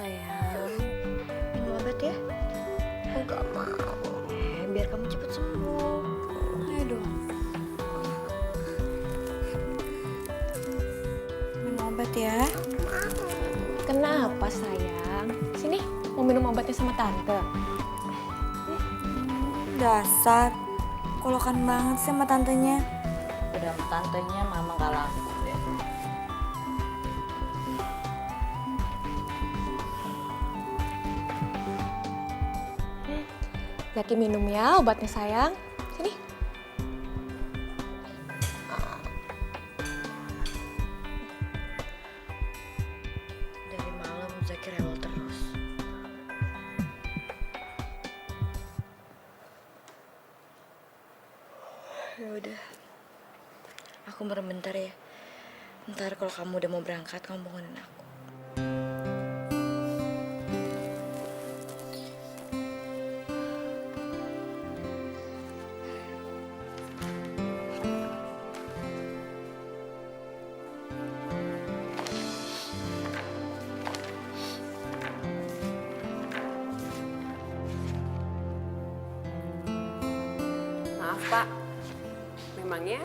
sayang. Minum obat ya. Enggak mau. Biar kamu cepet sembuh. Ayo dong. Minum obat ya. Kenapa sayang? Sini, mau minum obatnya sama tante. Dasar, kolokan banget sih sama tantenya. Udah sama tantenya mama gak laku deh. Zaki minum ya obatnya sayang. Sini. Dari malam Zaki rewel terus. Ya udah. Aku merem bentar ya. Ntar kalau kamu udah mau berangkat, kamu bangunin aku. Maaf Pak, memangnya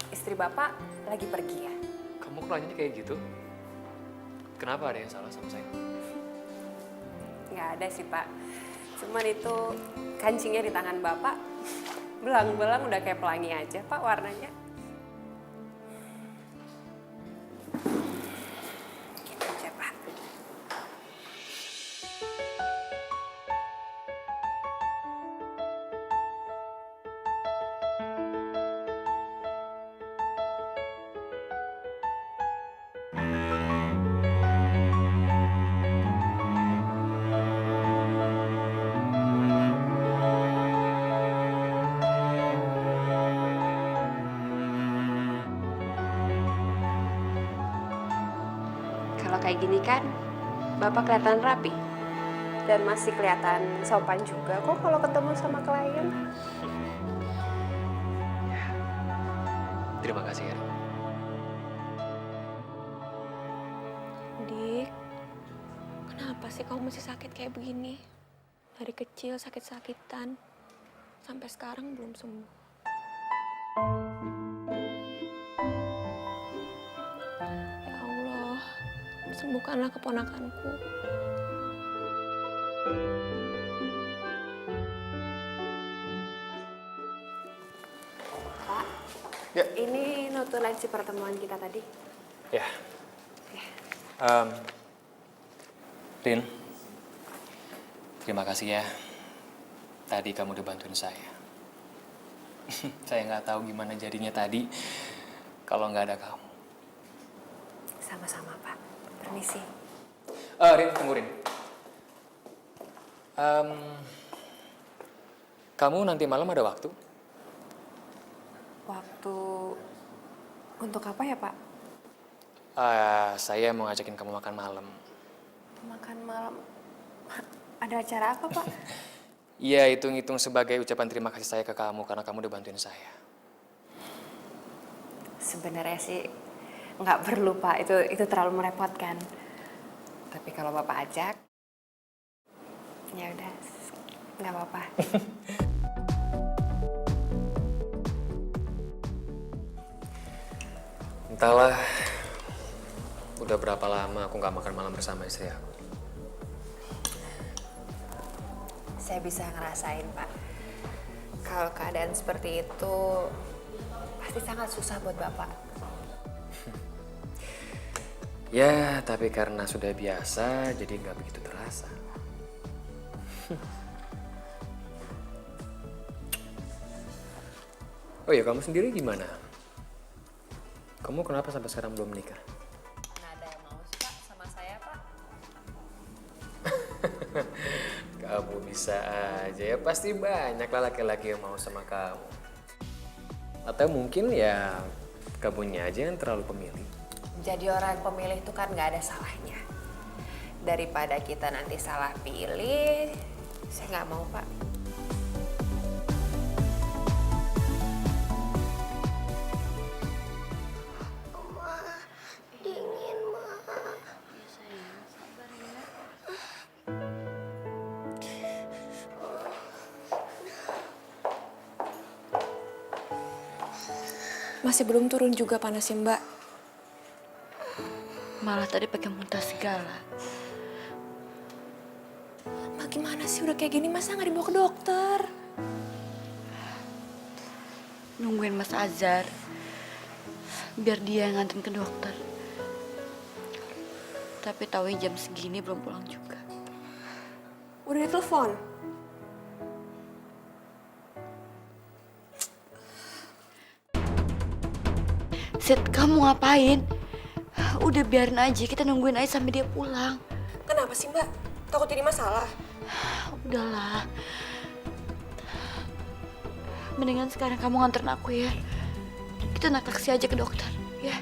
istri Bapak lagi pergi ya? Kamu kok nanyanya kayak gitu? Kenapa ada yang salah sama saya? Nggak ada sih Pak, cuman itu kancingnya di tangan Bapak, belang-belang udah kayak pelangi aja Pak warnanya. Gitu aja Pak. Kalau kayak gini kan, Bapak kelihatan rapi. Dan masih kelihatan sopan juga kok kalau ketemu sama klien. Terima kasih ya. Dik, kenapa sih kamu masih sakit kayak begini? Dari kecil sakit-sakitan, sampai sekarang belum sembuh. Ya Allah, sembuhkanlah keponakanku. Pak, Ya. ini notulensi pertemuan kita tadi. Ya. Rin, terima kasih ya. Tadi kamu udah bantuin saya. Saya nggak tahu gimana jadinya tadi kalau nggak ada kamu. Sama-sama Pak, permisi. Rin, tunggu Rin. Kamu nanti malam ada waktu? Waktu untuk apa ya Pak? Saya mau ngajakin kamu makan malam. Makan malam. Ada acara apa Pak? Iya, hitung-hitung sebagai ucapan terima kasih saya ke kamu karena kamu udah bantuin saya. Sebenarnya sih nggak perlu Pak, itu terlalu merepotkan. Tapi kalau Bapak ajak, ya udah, nggak apa-apa. Entahlah, udah berapa lama aku nggak makan malam bersama istri aku. Saya bisa ngerasain Pak, kalau keadaan seperti itu pasti sangat susah buat Bapak. Ya, tapi karena sudah biasa, jadi nggak begitu terasa. Oh ya, kamu sendiri gimana? Kamu kenapa sampai sekarang belum menikah? Nggak ada yang mau sih Pak sama saya Pak. Kamu bisa aja ya, pasti banyak lah laki-laki yang mau sama kamu. Atau mungkin ya kamunya aja yang terlalu pemilih. Jadi orang pemilih itu kan nggak ada salahnya. Daripada kita nanti salah pilih, saya nggak mau Pak. Dingin, Ma. Ya sayang, sabar ya. Masih belum turun juga panasnya, Mbak. Malah tadi pakai muntah segala. Mbak gimana sih udah kayak gini masa nggak dibawa ke dokter? Nungguin Mas Azhar. Biar dia yang nganterin ke dokter. Tapi taunya jam segini belum pulang juga. Udah ditelepon? Sid, kamu ngapain? Udah biarin aja, kita nungguin aja sampai dia pulang. Kenapa sih, Mbak? Takut jadi masalah? Udahlah. Mendingan sekarang kamu nganterin aku ya. Kita naik taksi aja ke dokter, ya.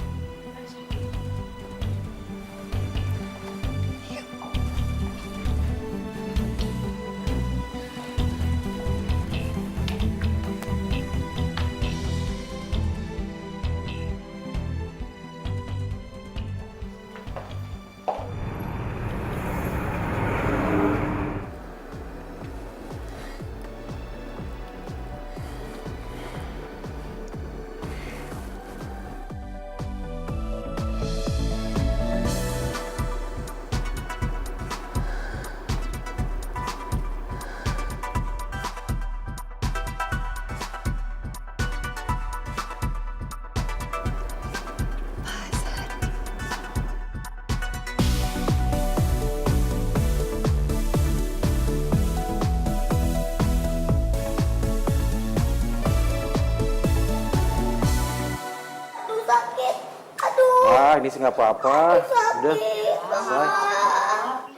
Wah, ini sih nggak apa-apa. Udah, selesai.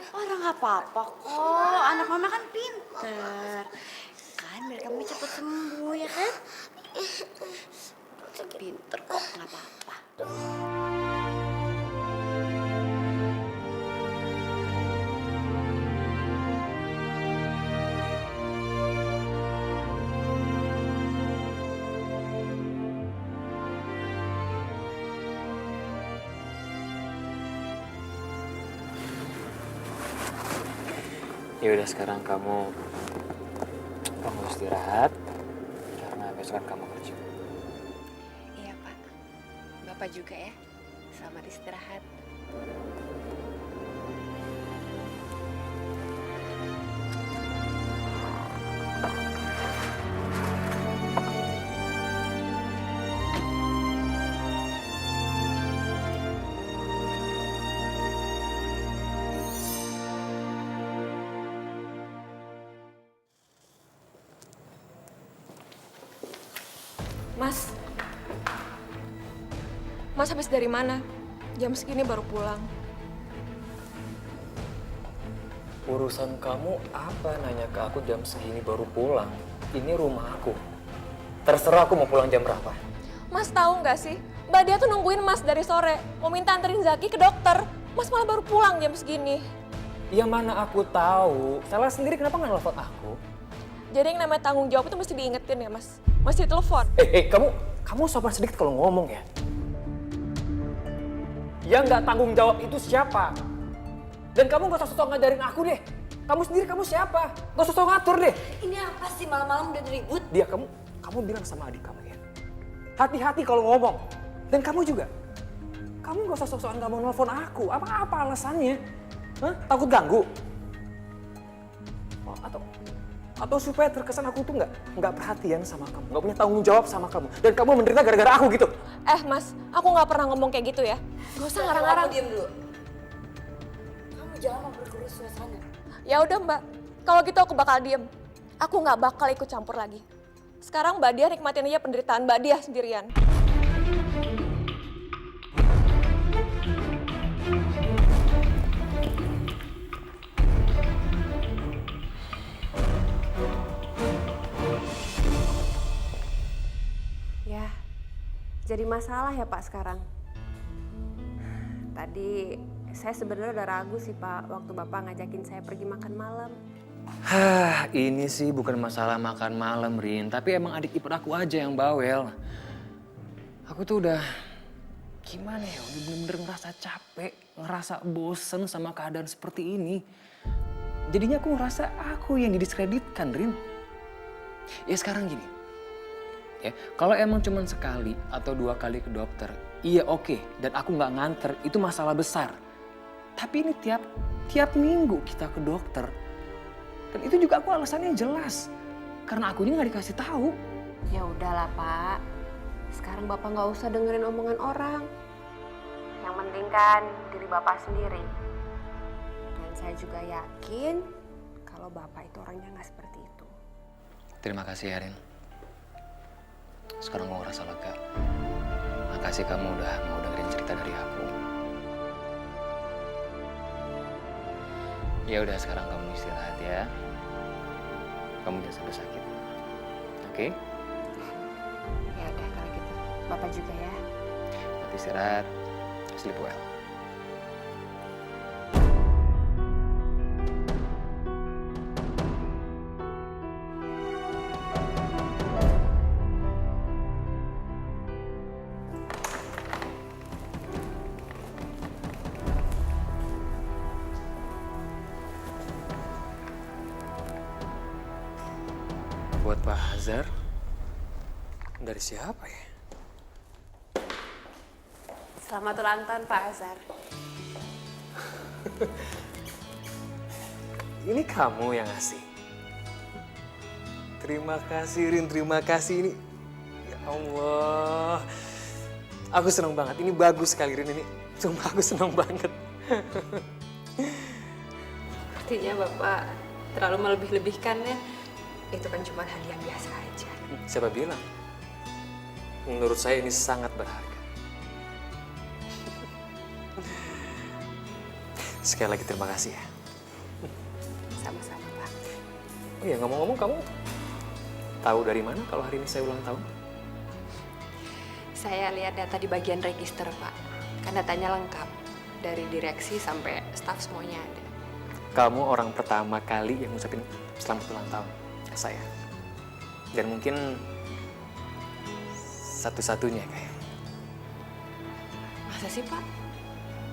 Orang nggak apa-apa kok. Anak mama kan pinter. Kan biar kamu cepet sembuh ya kan? Pinter kok, nggak apa-apa. Ya udah sekarang kamu istirahat karena besok kan kamu kerja. Iya, Pak. Bapak juga ya. Selamat istirahat. Mas. Mas habis dari mana? Jam segini baru pulang. Urusan kamu apa nanya ke aku jam segini baru pulang? Ini rumah aku. Terserah aku mau pulang jam berapa. Mas tahu nggak sih? Mbak dia tuh nungguin Mas dari sore. Mau minta anterin Zaki ke dokter. Mas malah baru pulang jam segini. Ya mana aku tahu. Salah sendiri kenapa nggak nelfon aku? Jadi yang namanya tanggung jawab itu mesti diingetin ya, Mas. Mesti ditelepon. Kamu sopan sedikit kalau ngomong ya. Yang nggak tanggung jawab itu siapa? Dan kamu gak usah sok ngajarin aku deh. Kamu sendiri kamu siapa? Gak usah sok ngatur deh. Ini apa sih malam-malam udah ribut? Dia kamu bilang sama adik kamu ya. Hati-hati kalau ngomong. Dan kamu juga. Kamu gak usah sok-sokan gak mau nelfon aku. Apa alasannya? Hah? Takut ganggu? Oh, atau supaya terkesan aku tuh nggak perhatian sama kamu, nggak punya tanggung jawab sama kamu, dan kamu menderita gara-gara aku gitu. Mas, aku nggak pernah ngomong kayak gitu ya. Gak usah ngarang-ngarang. Diam dulu. Kamu jangan memperkeruh suasana. Ya udah Mbak, kalau gitu aku bakal diem. Aku nggak bakal ikut campur lagi. Sekarang Mbak Dia nikmatin aja penderitaan Mbak Dia sendirian. Ya, jadi masalah ya Pak sekarang. Tadi saya sebenarnya udah ragu sih Pak waktu Bapak ngajakin saya pergi makan malam. Ini sih bukan masalah makan malam, Rin. Tapi emang adik ipar aku aja yang bawel. Aku tuh udah gimana ya, udah bener-bener ngerasa capek, ngerasa bosen sama keadaan seperti ini. Jadinya aku ngerasa aku yang didiskreditkan, Rin. Ya sekarang gini, Ya, kalau emang cuma sekali atau 2 kali ke dokter, iya oke, dan aku nggak nganter, itu masalah besar. Tapi ini tiap minggu kita ke dokter. Dan itu juga aku alasannya jelas. Karena aku ini nggak dikasih tahu. Ya udahlah Pak, sekarang Bapak nggak usah dengerin omongan orang. Yang penting kan diri Bapak sendiri. Dan saya juga yakin kalau Bapak itu orangnya nggak seperti itu. Terima kasih ya, Rin. Sekarang gue ngerasa lega. Makasih kamu udah mau dengerin cerita dari aku. Ya udah, sekarang kamu istirahat ya. Kamu jangan sampai sakit. Oke? Ya udah kalau gitu, Bapak juga ya. Nanti istirahat. Sleep well. Buat Pak Hazar? Dari siapa ya? Selamat ulang tahun Pak Azhar. Ini kamu yang ngasih. Terima kasih, Rin. Terima kasih ini. Ya Allah. Aku senang banget. Ini bagus sekali, Rin. Ini sumpah aku senang banget. Artinya Bapak terlalu melebih-lebihkan ya. Itu kan cuma hadiah biasa aja. Siapa bilang? Menurut saya ini sangat berharga. Sekali lagi terima kasih ya. Sama-sama Pak. Oh iya, ngomong-ngomong kamu tahu dari mana kalau hari ini saya ulang tahun? Saya lihat data di bagian register Pak. Kan datanya lengkap. Dari direksi sampai staf semuanya ada. Kamu orang pertama kali yang ngucapin selamat ulang tahun ke saya. Dan mungkin satu-satunya kayak. Masa sih Pak?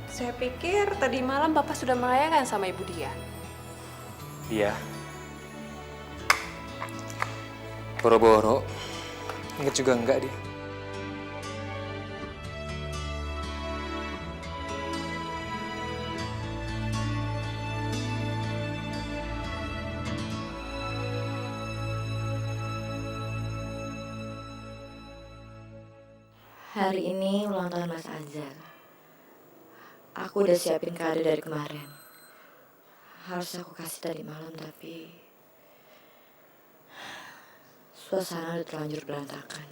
Saya pikir tadi malam Bapak sudah merayakan sama Ibu Dia. Iya. Boro-boro. Ingat juga enggak dia. Hari ini ulang tahun Mas Azhar. Aku udah siapin kado dari kemarin. Harus aku kasih tadi malam tapi suasana udah terlanjur berantakan.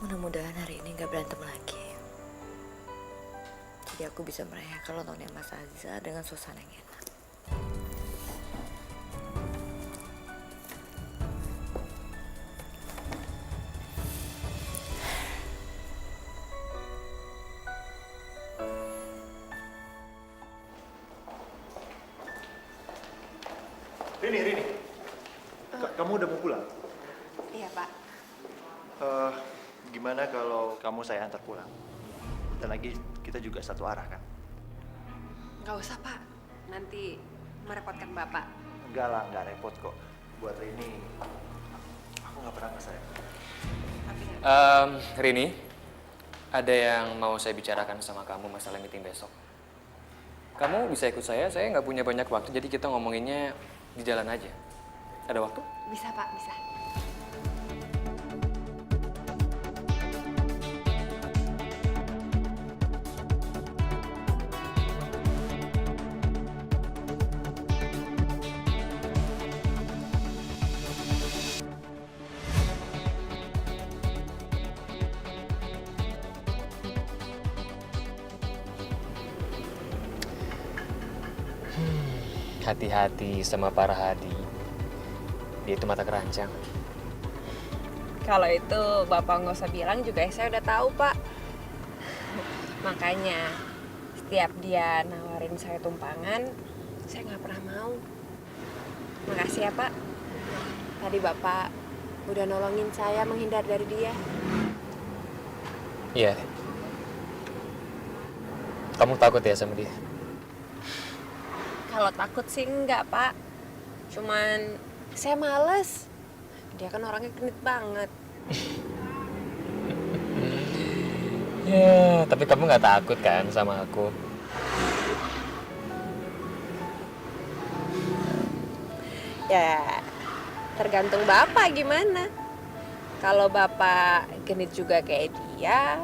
Mudah-mudahan hari ini gak berantem lagi. Jadi aku bisa merayakan ulang tahunnya Mas Azhar dengan suasana yang enak. Rini. Kamu udah mau pulang? Iya Pak. Gimana kalau kamu saya antar pulang? Dan lagi kita juga satu arah kan? Nggak usah Pak. Nanti merepotkan Bapak. Enggak lah, nggak repot kok. Buat Rini, aku nggak pernah ngesayang. Rini, ada yang mau saya bicarakan sama kamu masalah meeting besok. Kamu bisa ikut saya nggak punya banyak waktu, jadi kita ngomonginnya di jalan aja. Ada waktu? Bisa Pak, bisa. Hati-hati sama para hadi. Dia itu mata keranjang. Kalau itu Bapak nggak usah bilang juga saya udah tahu Pak. Makanya setiap dia nawarin saya tumpangan, saya nggak pernah mau. Makasih ya Pak. Tadi Bapak udah nolongin saya menghindar dari dia. Iya. Kamu takut ya sama dia? Kalau takut sih enggak, Pak. Cuman saya males. Dia kan orangnya genit banget. Ya, tapi kamu nggak takut kan sama aku? Ya, tergantung Bapak gimana. Kalau Bapak genit juga kayak dia,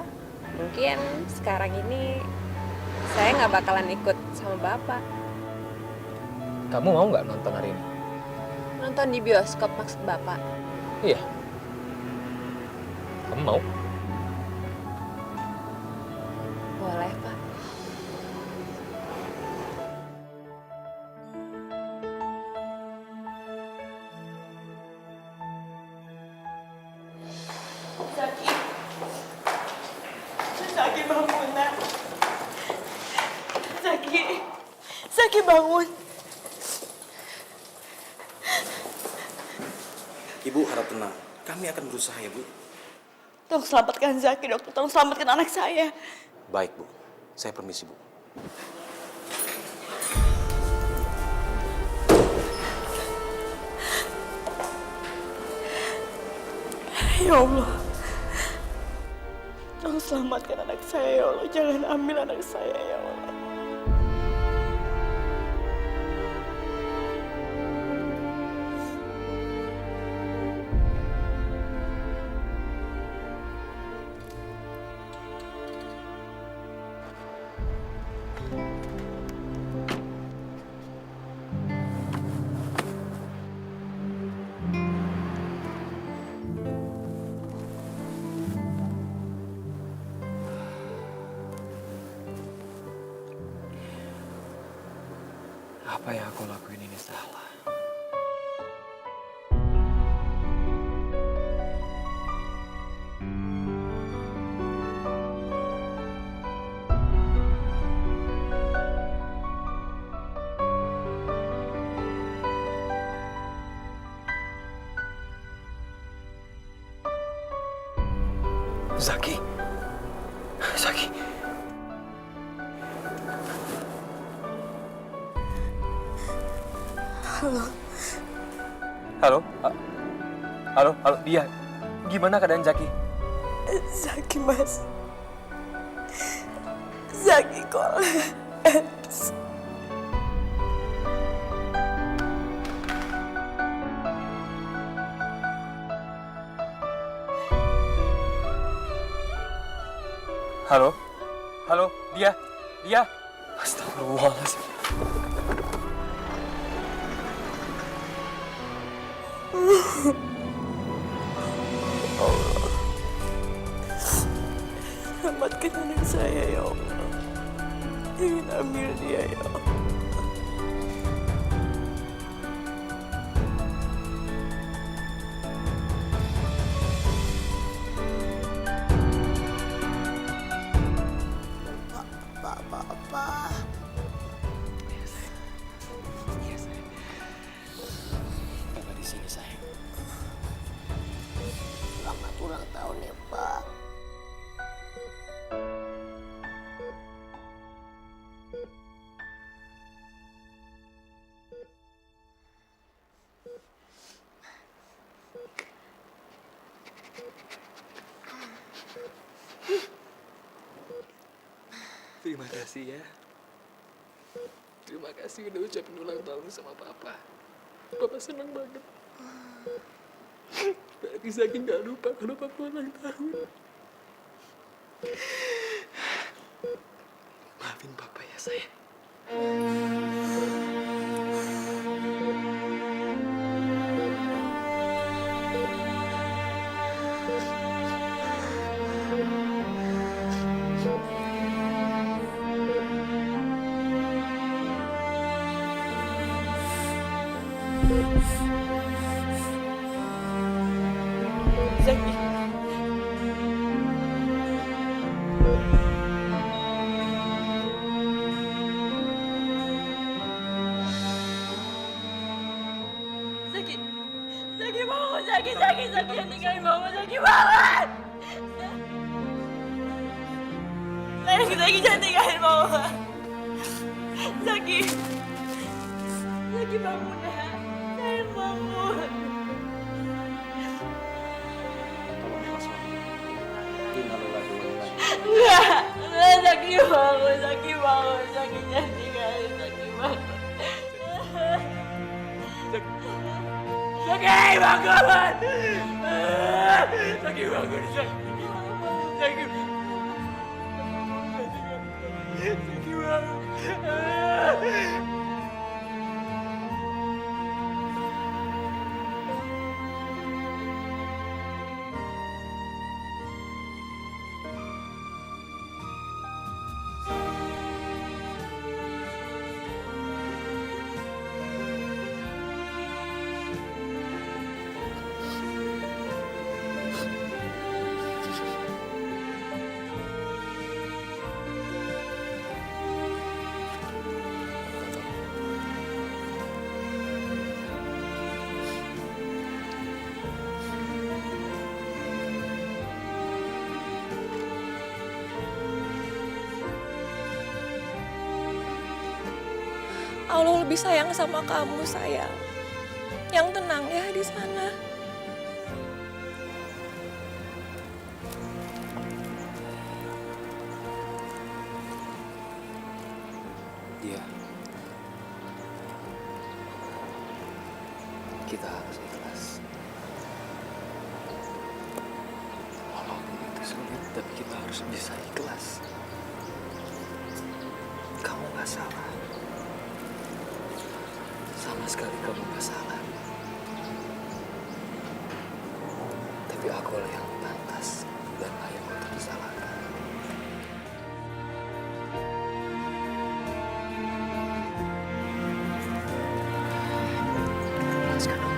mungkin sekarang ini saya nggak bakalan ikut sama Bapak. Kamu mau nggak nonton hari ini? Nonton di bioskop maksud Bapak? Iya. Kamu mau? Boleh, Pak. Zaki. Zaki bangun, nak. Zaki. Zaki bangun. Ibu harap tenang. Kami akan berusaha ya, Bu. Tolong selamatkan Zaki, dokter. Tolong selamatkan anak saya. Baik, Bu. Saya permisi, Bu. Ya Allah. Tolong selamatkan anak saya, ya Allah. Jangan ambil anak saya, ya Allah. Apa yang aku lakuin ini salah? Zaki. Zaki. Halo? Halo, dia. Gimana keadaan Zaki? Zaki, Mas. Zaki kolaps. Halo, dia. Astagfirullahaladzim. Selamatkan anak saya, ya Allah. Jangan ambil dia, ya Allah. Papa di sini, sayang. Selamat ulang tahun ya, Pak. Terima kasih ya. Terima kasih udah ucapin ulang tahun sama Papa. Papa senang banget. Berarti Zaki gak lupa kalau Papa ulang tahun. Maafin Papa ya, sayang. Zaki. Zaki. Zaki bangun, Zaki yang tinggalin mama, Zaki bangun. Zaki jangan tinggalin mama. Zaki bangun ya. Sayang bangun. Tolong Mas. Innalillahi. Enggak, Zaki bangun, Zaki jangan tinggalin Zaki bangun. Zaki bangun! Zaki bangun, Zaki bangun. Allah lebih sayang sama kamu, sayang. Yang tenang ya di sana. Dia. Kita harus ikhlas. Walaupun itu sulit, tapi kita harus bisa ikhlas. Kamu gak salah. Sama sekali kamu gak salah. Tapi aku lah yang pantas dan layak untuk disalahkan. Lepaskan aku.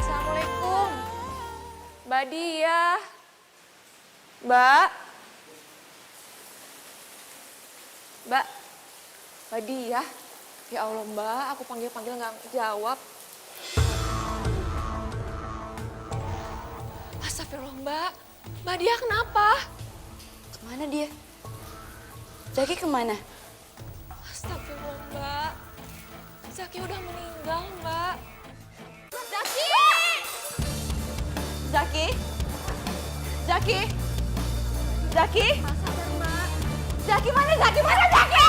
Assalamualaikum. Mbak Dia. Mbak. Mbak. Mbak Dia. Ya Allah Mbak, aku panggil-panggil nggak jawab. Astagfirullah Mbak. Mbak Dia kenapa? Kemana dia? Zaki kemana? Astagfirullah Mbak. Zaki udah meninggal Mbak. Zaki! Zaki? Zaki? Zaki? Sadar Mbak. Zaki mana? Zaki mana? Zaki?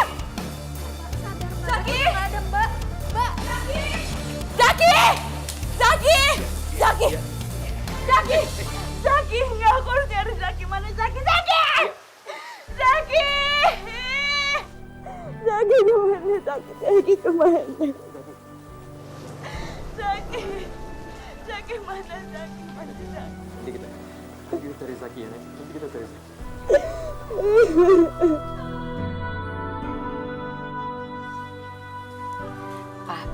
Sadar Mbak. Zaki! Nggak ada Mbak. Mbak. Zaki! Zaki! Zaki! Zaki! Zaki! Zaki! Nggak, aku harus cari Zaki. Mana Zaki? Zaki! Zaki! Zaki kemana? Zaki kemana? Zaki! Zaki mana? Zaki mana? Nanti kita cari Zaki ya, nanti kita cari Zaki. Pak,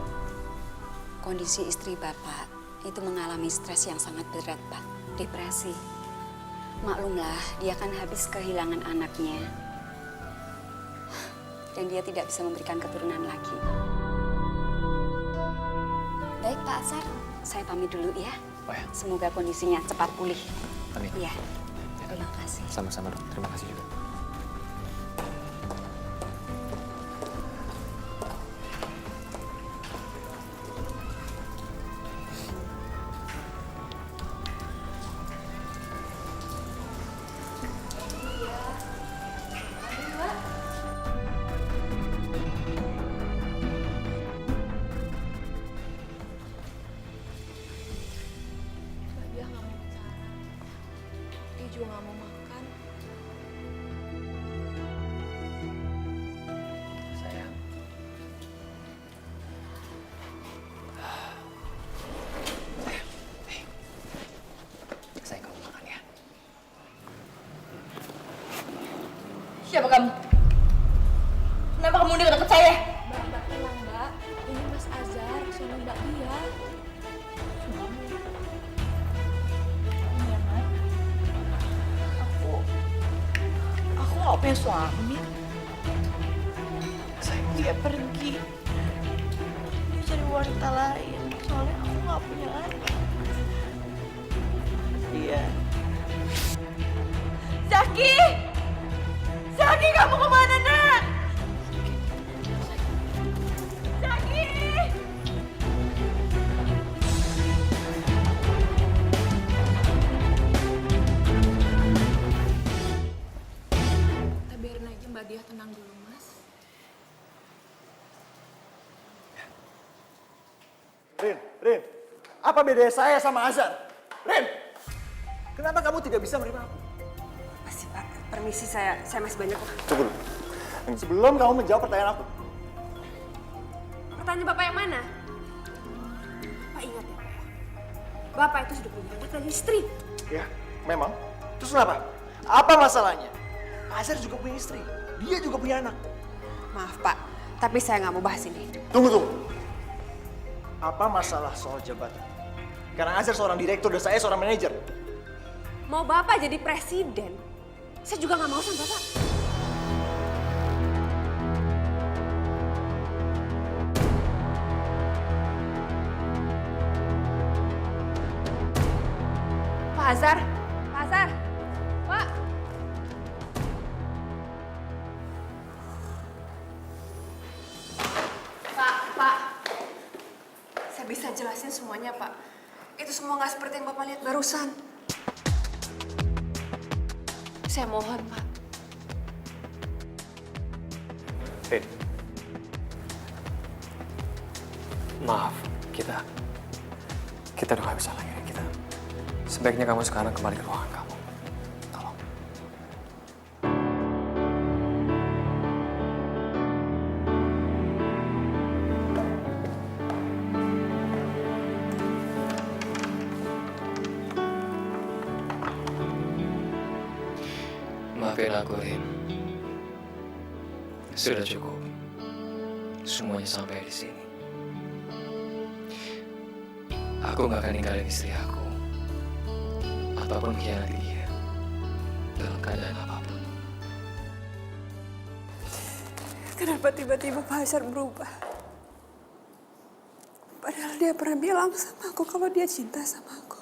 kondisi istri Bapak itu mengalami stres yang sangat berat, Pak. Depresi. Maklumlah, dia kan habis kehilangan anaknya. Dan dia tidak bisa memberikan keturunan lagi. Baik, Pak Asar. Saya pamit dulu ya. Oh ya. Semoga kondisinya cepat pulih. Amin. Iya. Terima kasih. Sama-sama dok, terima kasih juga. Mbak Dia nggak mau bicara. Dia juga nggak mau makan. Sayang, Siapa kamu? Kenapa kamu deket saya? Mbak tenang mbak, ini Mas Azhar, suami Mbak Dia. Aku gak punya suami. Dia pergi. Dia cari wanita lain. Soalnya aku gak punya anak. Iya. Zaki! Zaki, kamu kemana, nak? Zaki! Kita biarin aja Mbak Dia tenang dulu Mas. Rin, apa bedanya saya sama Azhar? Rin, kenapa kamu tidak bisa menerima aku? Masih Pak, permisi saya masih banyak kok. Tunggu dulu. Sebelum kamu menjawab pertanyaan aku, Pertanyaan Bapak yang mana? Pak ingat ya, Bapak itu sudah punya anak dan istri. ya memang. Terus kenapa? Apa masalahnya? Azhar juga punya istri, dia juga punya anak. Maaf Pak, tapi saya nggak mau bahas ini. Tunggu. Apa masalah soal jabatan? Karena Azhar seorang direktur dan saya seorang manajer. Mau Bapak jadi presiden, saya juga nggak mau sama Bapak. Pak Azhar, Pak. Pak. Saya bisa jelasin semuanya, Pak. Itu semua nggak seperti yang Bapak lihat barusan. Saya mohon, Pak. Rin. Maaf, kita udah gak bisa lagi, Rin. Sebaiknya kamu sekarang kembali ke ruangan kamu. Tolong. Maafin aku, Rin. Sudah cukup. Semuanya sampai di sini. Aku gak akan ninggalin istri aku ataupun mengkhianati dia dalam keadaan apapun. Kenapa tiba-tiba Pak Azhar berubah? Padahal dia pernah bilang sama aku kalau dia cinta sama aku.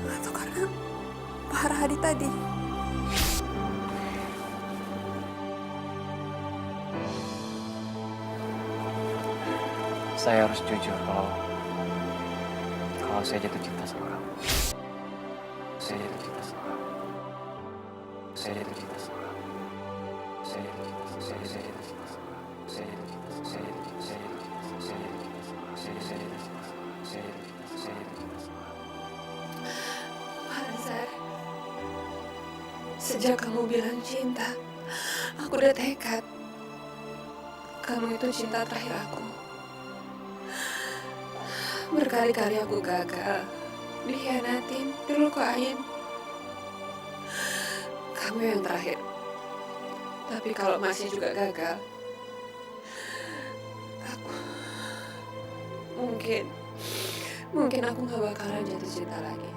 Atau karena Pak Harhadi tadi. Saya harus jujur kalau saya jatuh cinta sama kamu. Saya jatuh cinta sama kamu. Saya jatuh cinta sama kamu. Saya jatuh cinta sama kamu. Saya jatuh cinta sama kamu. Saya jatuh cinta sama kamu. Saya jatuh cinta sama kamu. Saya jatuh cinta sama kamu. Saya jatuh cinta sama kamu. Saya jatuh cinta sama kamu. Pak Azhar, sejak kamu bilang cinta, aku udah tekad. Kamu itu cinta terakhir aku. Berkali-kali aku gagal, dikhianatin, dilukain. Kamu yang terakhir. Tapi kalau masih juga gagal, aku mungkin aku gak bakalan jatuh cinta lagi.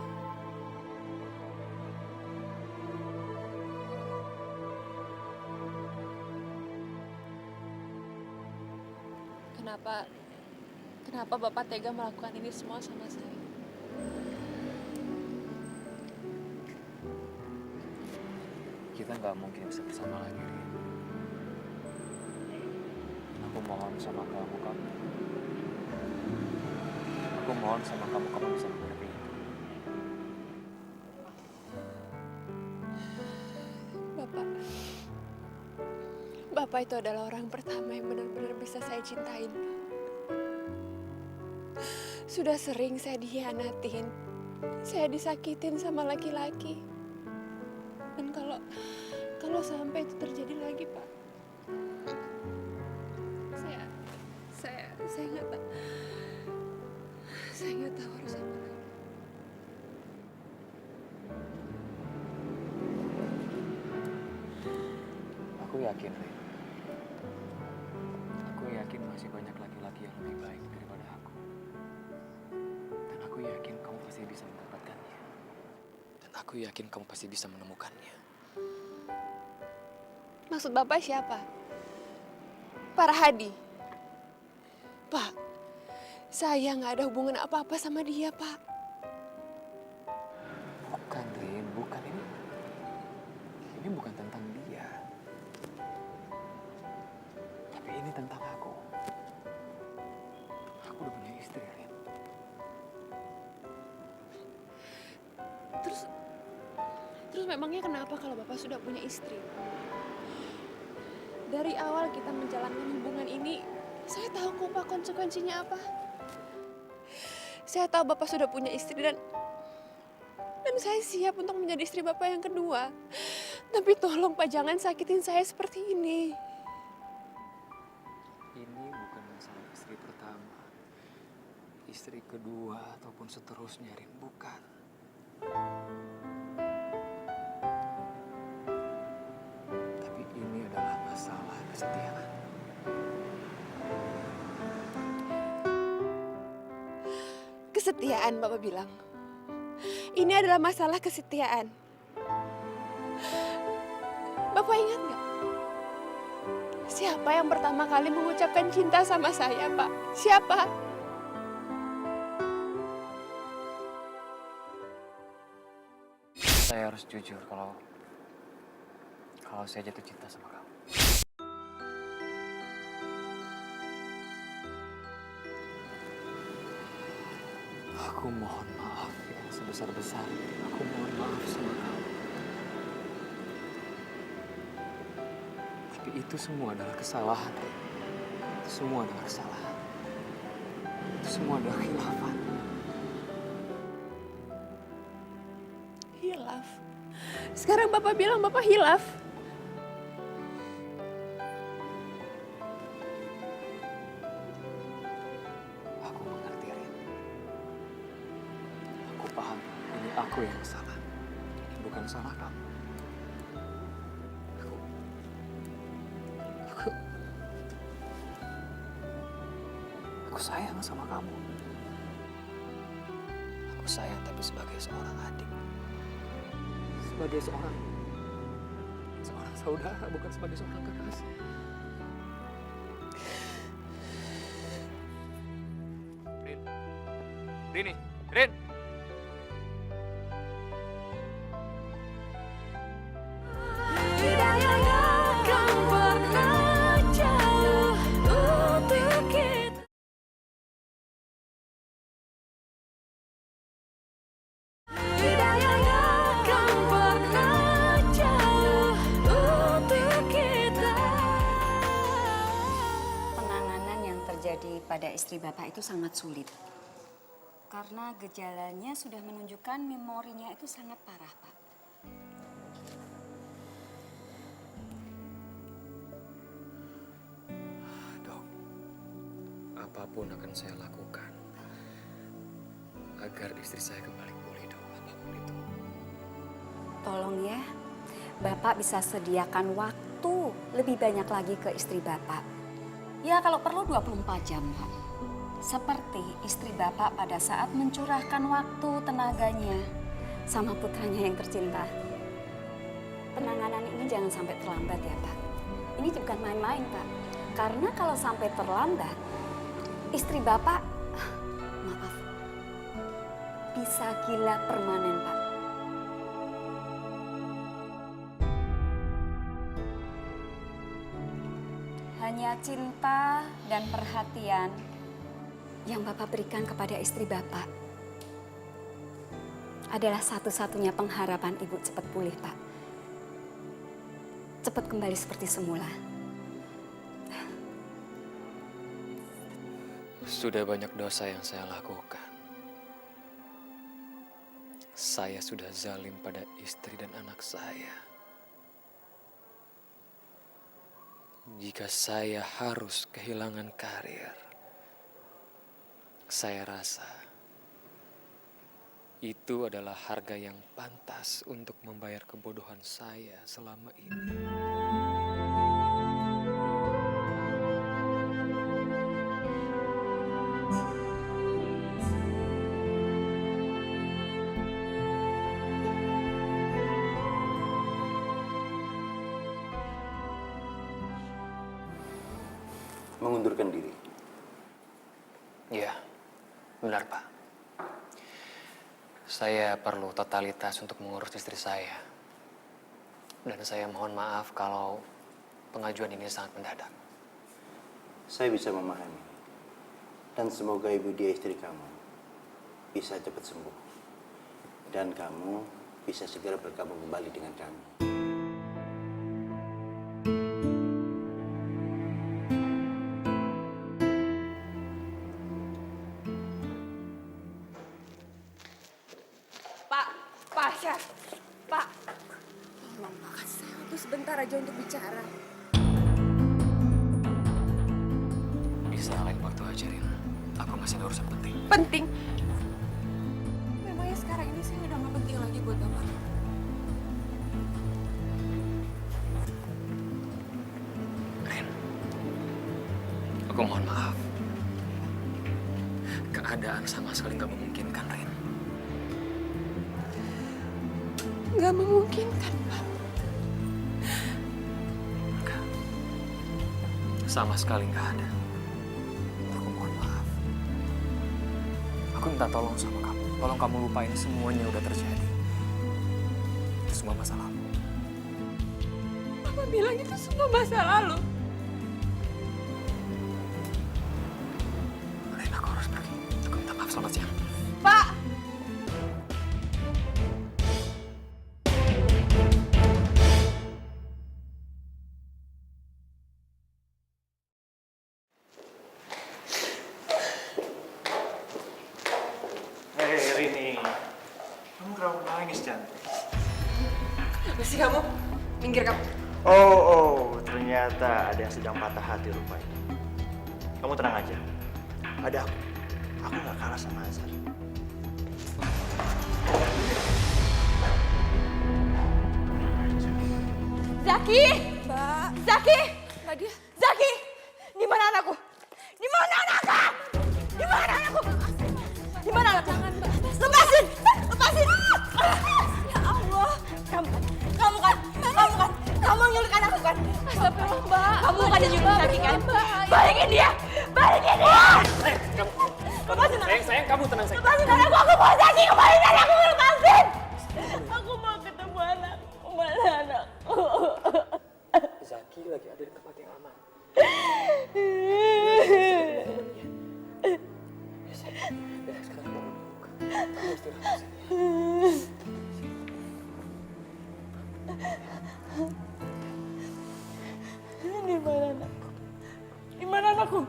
Kenapa Bapak tega melakukan ini semua sama saya? Kita nggak mungkin bisa bersama lagi, Rin. Aku mohon sama kamu. Aku mohon sama kamu bisa mengerti itu. Bapak itu adalah orang pertama yang benar-benar bisa saya cintain. Sudah sering saya dikhianatin, saya disakitin sama laki-laki. Dan kalau sampai itu terjadi lagi, Pak, saya nggak tahu harus apa lagi. yakin, Rin. Aku yakin masih banyak laki-laki yang lebih baik daripada aku. Dan aku yakin kamu pasti bisa mendapatkannya. Dan aku yakin kamu pasti bisa menemukannya. Maksud Bapak siapa? Pak Rahadi? Pak, saya nggak ada hubungan apa-apa sama dia, Pak. Bukan, Rin. Bukan. Ini bukan tentang dia. Tapi ini tentang aku. Aku udah punya istri, Rin. Terus memangnya kenapa kalau Bapak sudah punya istri? Dari awal kita menjalankan hubungan ini, saya tahu kok Pak konsekuensinya apa. Saya tahu Bapak sudah punya istri dan saya siap untuk menjadi istri Bapak yang kedua. Tapi tolong Pak, jangan sakitin saya seperti ini. Ini bukan masalah istri pertama, istri kedua, ataupun seterusnya, Rin. Bukan. Tapi ini adalah masalah kesetiaan. Kesetiaan, Bapak bilang. Ini adalah masalah kesetiaan. Bapak ingat nggak? Siapa yang pertama kali mengucapkan cinta sama saya, Pak? Siapa? Saya harus jujur kalau saya jatuh cinta sama kamu. Aku mohon maaf ya, sebesar-besarnya. Aku mohon maaf sama kamu. Tapi itu semua adalah kesalahan. Itu semua adalah kesalahan. Itu semua adalah khilafan. Hilaf. Sekarang Bapak bilang Bapak hilaf. Aku mengerti, Rin. Aku paham. Ini aku yang salah. Ini bukan salah kamu. Aku sayang sama kamu. Aku sayang tapi sebagai seorang adik. Sebagai seorang saudara, bukan sebagai seorang kekasih. Rini, Rin. Penanganan yang terjadi pada istri Bapak itu sangat sulit. Karena gejalanya sudah menunjukkan memorinya itu sangat parah, Pak. Dok, apapun akan saya lakukan agar istri saya kembali pulih, Dok. Apapun itu. Tolong ya, Bapak bisa sediakan waktu lebih banyak lagi ke istri Bapak. Ya kalau perlu 24 jam, Pak. Seperti istri Bapak pada saat mencurahkan waktu tenaganya sama putranya yang tercinta. Penanganan ini jangan sampai terlambat ya, Pak. Ini bukan main-main, Pak. Karena kalau sampai terlambat, istri Bapak, maaf, bisa gila permanen, Pak. Hanya cinta dan perhatian yang Bapak berikan kepada istri Bapak adalah satu-satunya pengharapan Ibu cepat pulih, Pak. Cepat kembali seperti semula. Sudah banyak dosa yang saya lakukan. Saya sudah zalim pada istri dan anak saya. Jika saya harus kehilangan karir, saya rasa itu adalah harga yang pantas untuk membayar kebodohan saya selama ini. mengundurkan diri. Iya, benar Pak. Saya perlu totalitas untuk mengurus istri saya. Dan saya mohon maaf kalau pengajuan ini sangat mendadak. Saya bisa memahami. Dan semoga ibu dia istri kamu bisa cepat sembuh. Dan kamu bisa segera bergabung kembali dengan kami. Pak, Chef. Pak. Tolong Pak, kasih saya waktu sebentar aja untuk bicara. Bisa lain waktu aja, Rin. Aku masih ada urusan penting. Penting. Memangnya sekarang ini saya udah gak penting lagi buat Bapak. Rin, aku mohon maaf. Keadaan sama sekali nggak memungkinkan, Rin. Gak memungkinkan, Pak. Enggak. Sama sekali nggak ada. Aku mohon maaf. Aku minta tolong sama kamu. Tolong kamu lupain semuanya udah terjadi. Itu semua masa lalu. Papa bilang itu semua masa lalu. Rin, aku harus pergi. Aku minta maaf, selamat siang. Pak. Hei Rini, kamu kenapa nangis cantik? Kenapa sih kamu? Minggir kamu. Oh, ternyata ada yang sedang patah hati rupanya. Kamu tenang aja, ada aku. Aku gak kalah sama Azhar. Zaki! Mbak. Zaki! Mbak dia. Zaki! Di mana anakku? Di mana anakku? Di mana anakku? Di mana anakku? Jangan, Mbak. Lepasin! Lepasin! Ya Allah! Kamu nyulik anakku kan? Astagfirullah, Mbak. Kamu kan yang nyulik Zaki kan? Mbak. Balikin dia! Balikin dia! Kamu, Lepasin anakku! sayang, kamu tenang, sayang. Lepasin anakku! Aku mau Zaki! Kembaliin anakku! Lepasin! Aku mau ketemu anakku! Mana anakku? Zaki lagi ada di tempat yang aman. Ya, sayang. Ya, sekarang kamu buka. Kamu istirahat sini. Di mana anakku? Di mana anakku?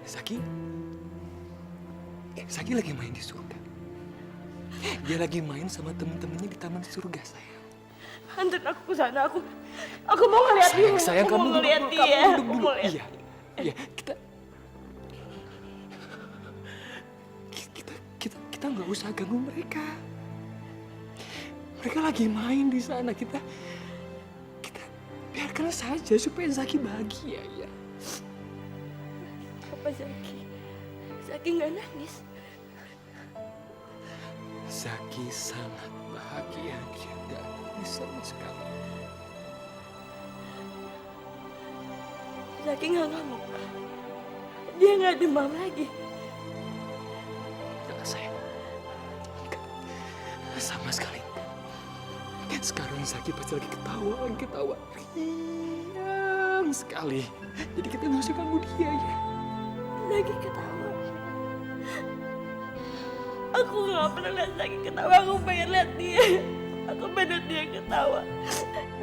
Zaki lagi main di surga. Dia lagi main sama temen-temennya di taman surga, sayang. Anterin aku ke sana. Aku mau ngeliat dia. Sayang, Aku kamu mau ngeliat duduk dia. dulu, kamu Aku duduk mau dulu. lihat. Iya, kita nggak usah ganggu mereka. Mereka lagi main di sana. Kita biarkan saja supaya Zaki bahagia, ya. Apa Zaki? Zaki nggak nangis. Zaki sangat bahagia, dia nggak nangis sama sekali. Zaki nggak ngamuk. Dia nggak demam lagi. Enggak, sayang. Enggak. Sama sekali. Sekarang Zaki pasti lagi ketawa riang sekali. Jadi kita nggak usah ganggu dia, ya. Zaki ketawa. Aku nggak pernah lihat Zaki ketawa. Aku pengen lihat dia. Aku pengen lihat dia ketawa.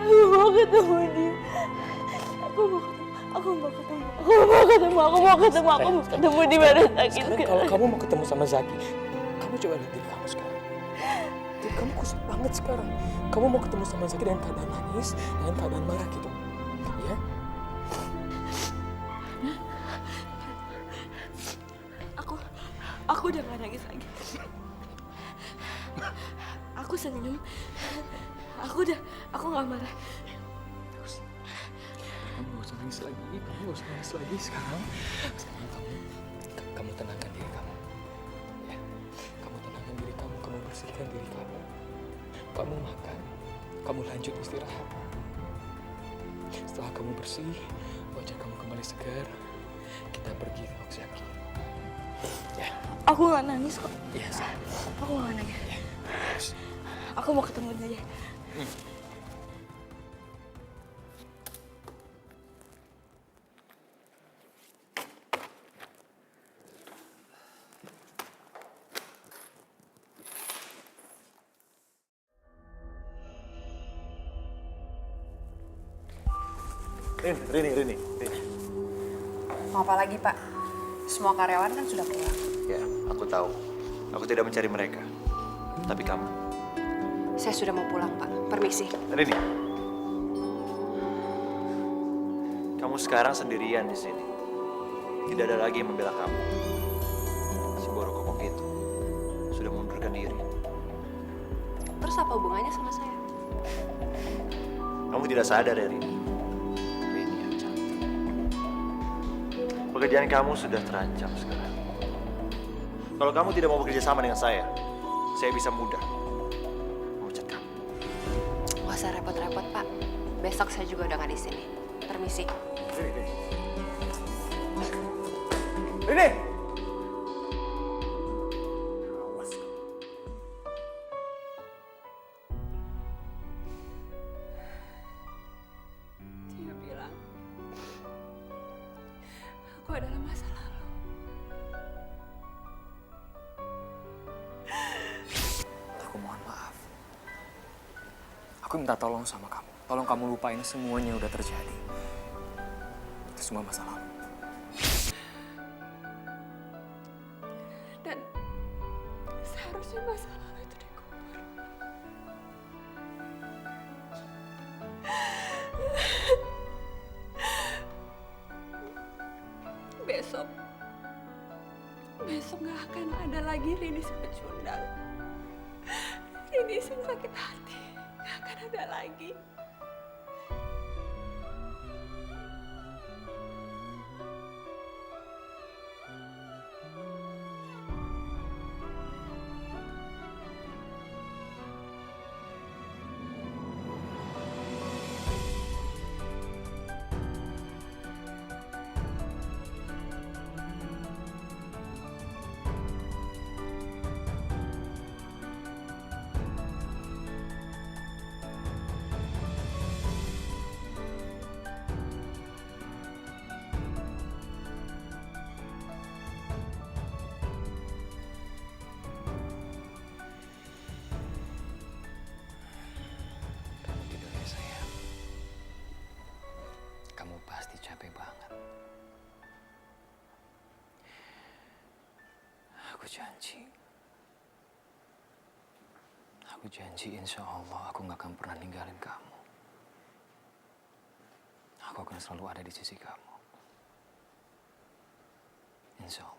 Aku mau ketemu dia. Aku mau ketemu di mana Zaki. Sekarang kalau kamu mau ketemu sama Zaki, kamu coba lihat diri kamu sekarang. Diri kamu kusut banget sekarang. Kamu mau ketemu sama Zaki dengan keadaan nangis, dengan keadaan marah gitu, ya? Aku udah gak nangis lagi. Aku senyum. Aku gak marah. Kamu gak usah nangis lagi. Kamu gak usah nangis lagi sekarang. Sekarang kamu tenangkan diri kamu. Ya. Kamu tenangkan diri kamu. Kamu bersihkan diri kamu. Kamu makan. Kamu lanjut istirahat. Setelah kamu bersih, wajah kamu kembali segar. Kita pergi, Fox, Zaki. Ya. Aku nggak nangis kok. Iya, sayang. Aku nggak nangis. Ya. Aku mau ketemu dia. Rini. Mau apa lagi, Pak? Semua karyawan kan sudah pulang. Ya, aku tahu. Aku tidak mencari mereka. Tapi kamu. Saya sudah mau pulang, Pak. Permisi. Rini. Kamu sekarang sendirian di sini. Tidak ada lagi yang membela kamu. Si Boro Kokok itu sudah mengundurkan diri. Terus apa hubungannya sama saya? Kamu tidak sadar ya, Rini? Rini yang cantik. Pekerjaan kamu sudah terancam sekarang. Kalau kamu tidak mau bekerja sama dengan saya bisa mudah memecat kamu. Nggak usah repot-repot, Pak. Besok saya juga udah nggak di sini. Permisi. Rini! Dia bilang aku adalah masa lalu. Aku mohon maaf. Aku minta tolong sama kamu. Tolong kamu lupain semuanya udah terjadi. Itu semua masa lalu. Dan seharusnya masa lalu itu dikubur. Besok gak akan ada lagi Rini si pecundang. Rini si sakit hati gak akan ada lagi. Kamu tidur ya, sayang. Kamu pasti capek banget. Aku janji insya Allah aku gak akan pernah ninggalin kamu. Aku akan selalu ada di sisi kamu. Insya Allah.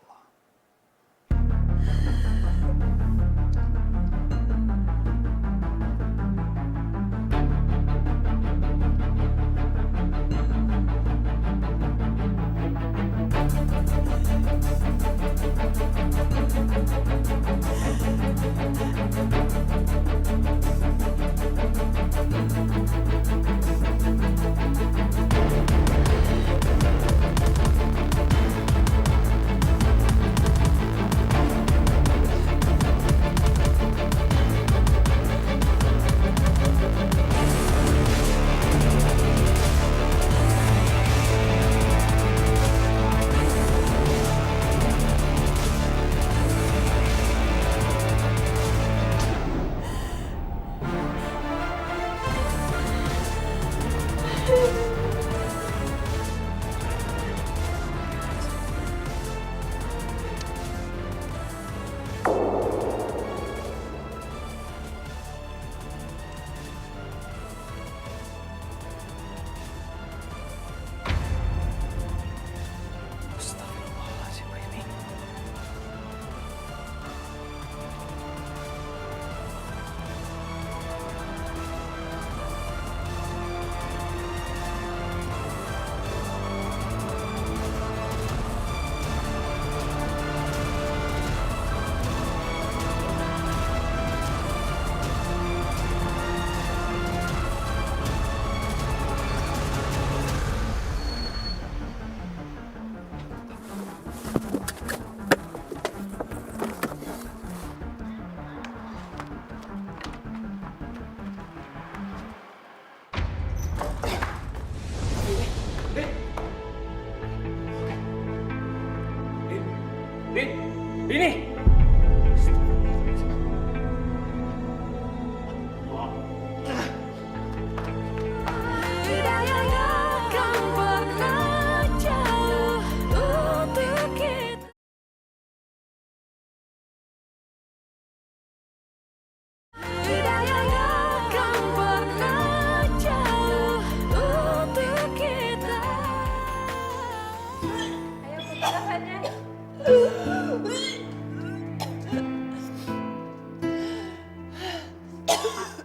Ini!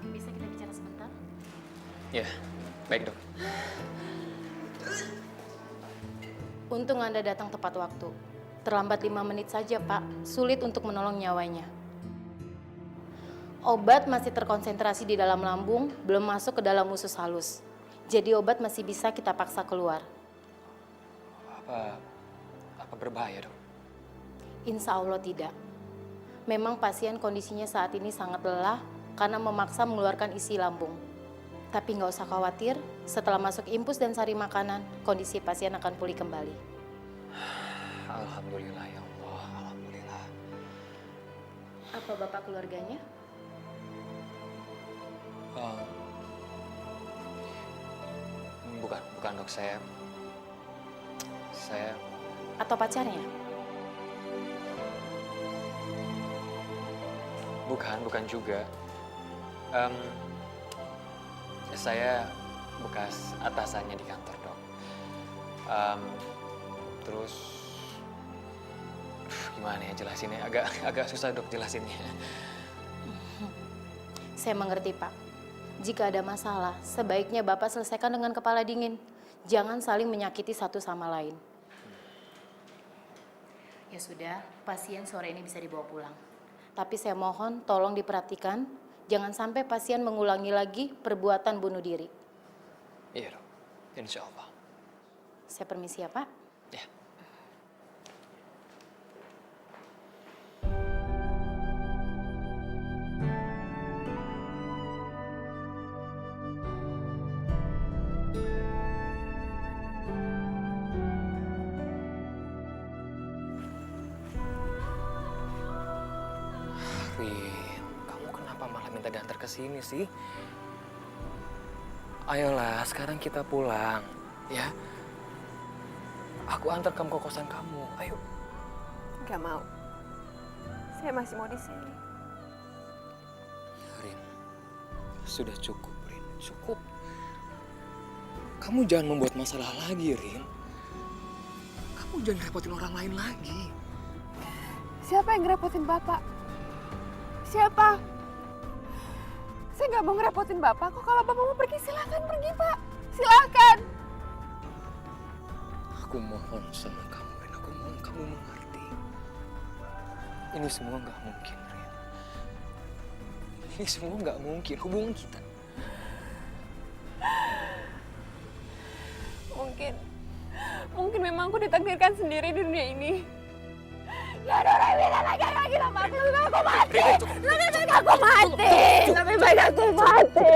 Bisa kita bicara sebentar? Ya, baik dok. Untung Anda datang tepat waktu. Terlambat 5 menit saja, Pak. Sulit untuk menolong nyawanya. Obat masih terkonsentrasi di dalam lambung, belum masuk ke dalam usus halus. Jadi obat masih bisa kita paksa keluar. Apa berbahaya dok? Insya Allah tidak. Memang pasien kondisinya saat ini sangat lelah karena memaksa mengeluarkan isi lambung. Tapi nggak usah khawatir, setelah masuk infus dan sari makanan, kondisi pasien akan pulih kembali. Alhamdulillah ya Allah, alhamdulillah. Apa Bapak keluarganya? Bukan dok, saya Atau pacarnya? bukan juga. Saya bekas atasannya di kantor dok. Terus gimana ya jelasinnya? Agak susah dok jelasinnya. Saya mengerti Pak. Jika ada masalah, sebaiknya Bapak selesaikan dengan kepala dingin. Jangan saling menyakiti satu sama lain. Ya sudah, pasien sore ini bisa dibawa pulang. Tapi saya mohon tolong diperhatikan, jangan sampai pasien mengulangi lagi perbuatan bunuh diri. Iya dok, insya Allah. Saya permisi ya Pak. Ya. Rin, kamu kenapa malah minta diantar ke sini sih? Ayolah, sekarang kita pulang, ya. Aku antar kamu ke kosan kamu, ayo. Gak mau. Saya masih mau di sini. Rin, sudah cukup, Rin, cukup. Kamu jangan membuat masalah lagi, Rin. Kamu jangan repotin orang lain lagi. Siapa yang ngerepotin Bapak? Siapa? Saya nggak mau ngerepotin Bapak kok. Kalau Bapak mau pergi, silahkan pergi, Pak. Silahkan. Aku mohon sama kamu, Rin. Aku mohon kamu mengerti. Ini semua nggak mungkin, Rin. Ini semua nggak mungkin. Hubungan kita. Mungkin memang aku ditakdirkan sendiri di dunia ini. Gak ada orang yang bisa lagi sama aku. Lebih baik aku mati. Lebih baik aku mati.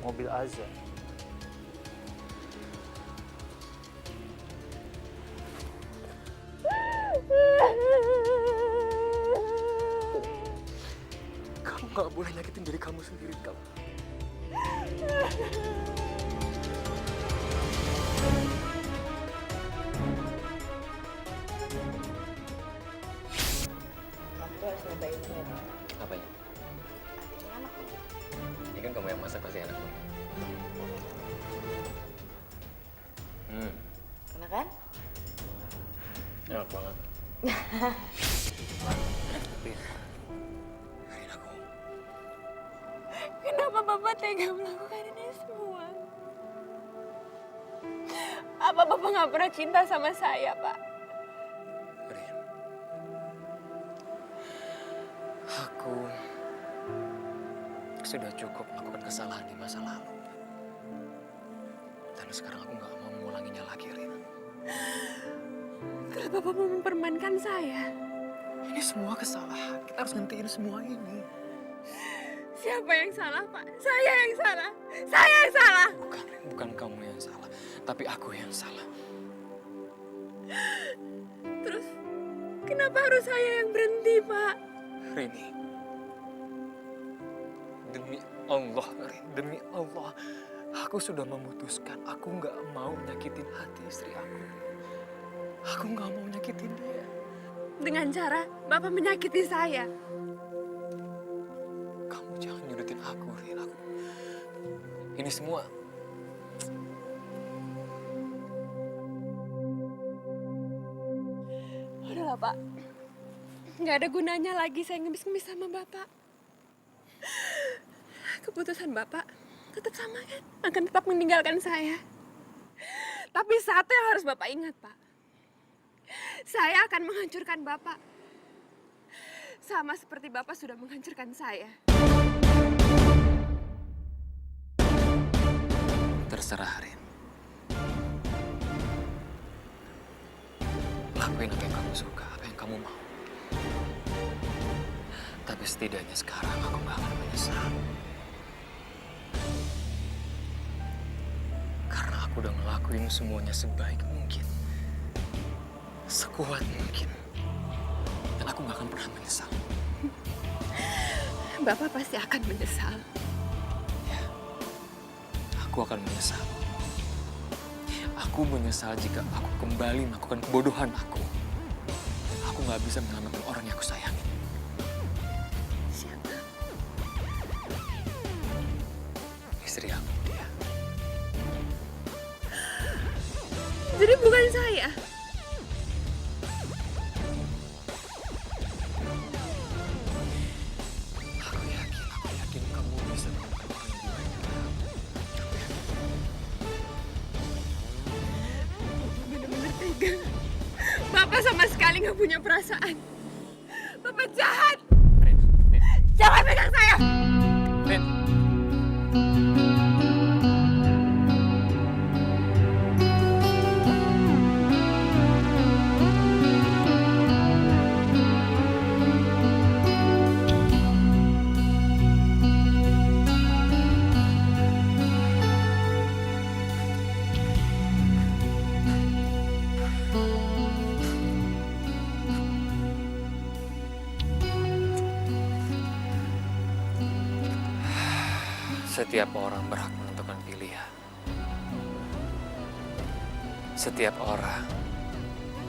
Mobil Azza. Kamu nggak boleh nyakitin diri kamu sendiri, kamu. Kamu tuh harus nyobain ini. Apa ya? Ini enak loh. Ini kan kamu yang masak pasti enak. Enak kan? Enak banget. Rin, aku. Kenapa Bapak tega melakukan ini semua? Apa Bapak nggak pernah cinta sama saya, Pak? Rin. Aku Aku sudah cukup melakukan kesalahan di masa lalu. Dan sekarang aku nggak mau mengulanginya lagi, Rin. Kenapa Bapak mau mempermainkan saya? Ini semua kesalahan. Kita harus ngentiin semua ini. Siapa yang salah, Pak? Saya yang salah. Saya yang salah. Bukan, Rin. Bukan kamu yang salah. Tapi aku yang salah. Terus, kenapa harus saya yang berhenti, Pak? Rini. Demi Allah, Rin. Demi Allah. Aku sudah memutuskan. Aku nggak mau nyakitin hati istri aku. Aku nggak mau nyakitin dia. Dengan cara Bapak menyakiti saya. Kamu jangan nyudutin aku, Rin. Ini semua... Udahlah, Pak. Nggak ada gunanya lagi saya ngemis-ngemis sama Bapak. Keputusan Bapak tetap sama kan? Akan tetap meninggalkan saya. Tapi satu yang harus Bapak ingat, Pak. Saya akan menghancurkan Bapak. Sama seperti Bapak sudah menghancurkan saya. Terserah, Rin. Lakuin apa yang kamu suka, apa yang kamu mau. Tapi setidaknya sekarang aku gak akan menyesal. Karena aku udah ngelakuin semuanya sebaik mungkin. Sekuat mungkin. Dan aku gak akan pernah menyesal. Bapak pasti akan menyesal. Ya, aku akan menyesal. Aku menyesal jika aku kembali melakukan kebodohan aku. Aku gak bisa menyelamatkan orang yang aku sayangi. Siapa? Istri aku, dia. Jadi bukan saya. Aku yakin kamu bisa menemukan orang yang lebih baik dari aku. Aku yakin. Bener-bener tega. Bapak sama sekali nggak punya perasaan. Bapak jahat. Rin. Jangan pegang saya. Rin. Setiap orang berhak menentukan pilihan. Setiap orang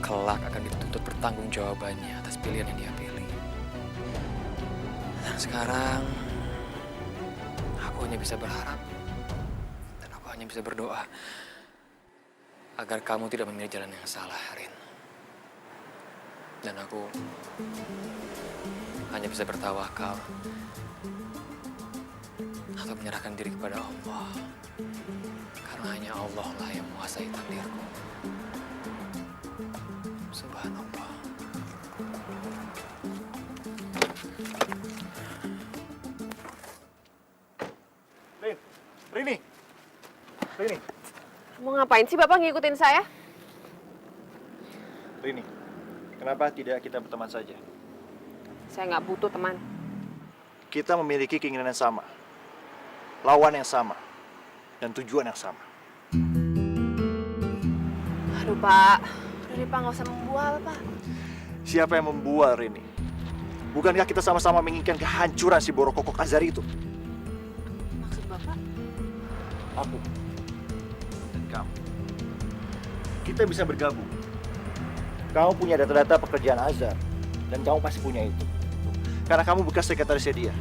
kelak akan dituntut pertanggungjawabannya atas pilihan yang dia pilih. Dan sekarang aku hanya bisa berharap dan aku hanya bisa berdoa agar kamu tidak memilih jalan yang salah, Rin. Dan aku hanya bisa bertawakal atau menyerahkan diri kepada Allah. Karena hanya Allah lah yang menguasai takdirku. Subhanallah. Rini! Rini! Mau ngapain sih Bapak ngikutin saya? Rini, kenapa tidak kita berteman saja? Saya nggak butuh teman. Kita memiliki keinginan yang sama, lawan yang sama, dan tujuan yang sama. Aduh Pak, udah Pak nggak usah membual Pak. Siapa yang membual, Rini? Bukankah kita sama-sama menginginkan kehancuran si Borokokok Azhar itu? Maksud Bapak? Aku dan kamu. Kita bisa bergabung. Kamu punya data-data pekerjaan Azhar, dan kamu pasti punya itu. Karena kamu bekas sekretarisnya dia.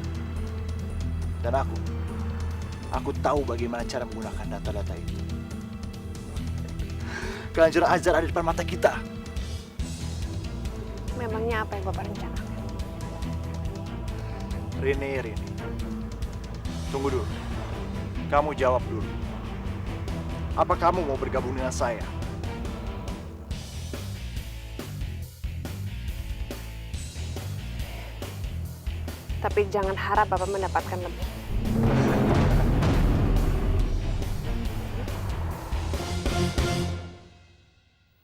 Dan aku tahu bagaimana cara menggunakan data-data itu. Kehancuran Azhar ada di depan mata kita. Memangnya apa yang Bapak rencanakan? Rini. Tunggu dulu. Kamu jawab dulu. Apa kamu mau bergabung dengan saya? Tapi jangan harap Bapak mendapatkan lebih.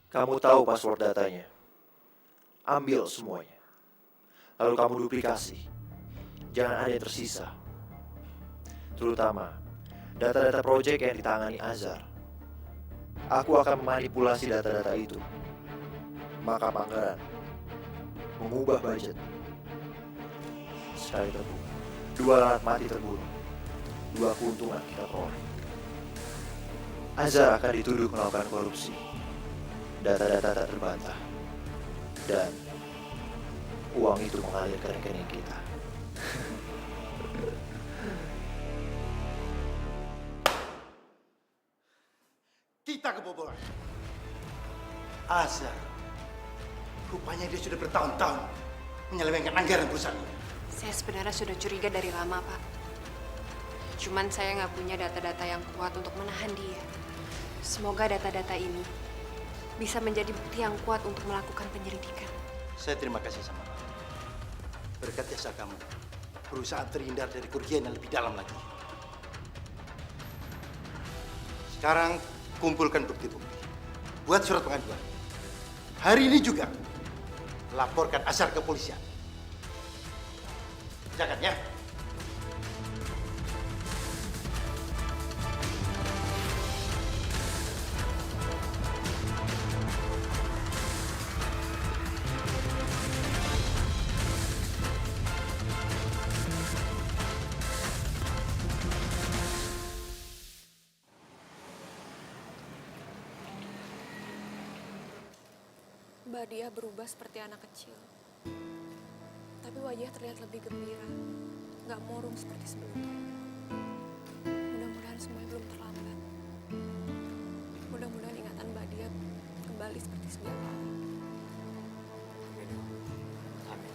Kamu tahu password datanya. Ambil semuanya. Lalu kamu duplikasi. Jangan ada yang tersisa. Terutama data-data proyek yang ditangani Azhar. Aku akan memanipulasi data-data itu. Maka Pangeran mengubah budget. Sekali terbunuh, 2 lalat mati terbunuh, 2 keuntungan kita peroleh. Azhar akan dituduh melakukan korupsi. Data-data tak terbantah. Dan uang itu mengalir ke rekening kita. Kita kebobolan. Azhar. Rupanya dia sudah bertahun-tahun menyelewengkan anggaran perusahaan ini. Saya sebenarnya sudah curiga dari lama, Pak. Cuman saya nggak punya data-data yang kuat untuk menahan dia. Semoga data-data ini bisa menjadi bukti yang kuat untuk melakukan penyelidikan. Saya terima kasih sama kamu. Berkat jasa kamu, perusahaan terhindar dari kerugian yang lebih dalam lagi. Sekarang kumpulkan bukti-bukti. Buat surat pengaduan. Hari ini juga laporkan Azhar ke polisian. Jangan ya. Mbak Dia berubah seperti anak kecil. Tapi wajah terlihat lebih gembira. Nggak murung seperti sebelumnya. Mudah-mudahan semuanya belum terlambat. Mudah-mudahan ingatan Mbak Dia kembali seperti sedia kala. Amin.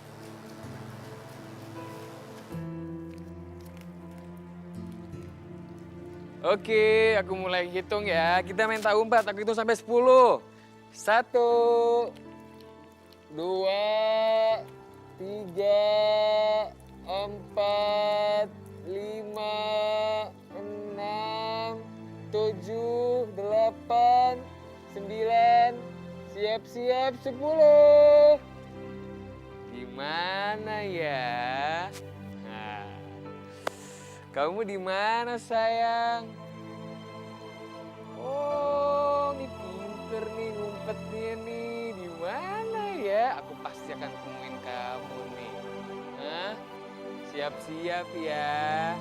Oke, aku mulai hitung ya. Kita main tak umpat, aku hitung sampai 10. 1, 2, 3, 4, 5, 6, 7, 8, 9, siap-siap 10. Gimana ya? Nah, kamu di mana sayang? Oh, ini pinter nih ngumpetnya nih. Di mana ya? Aku pasti akan temuin kamu nih. Hah? Siap-siap ya.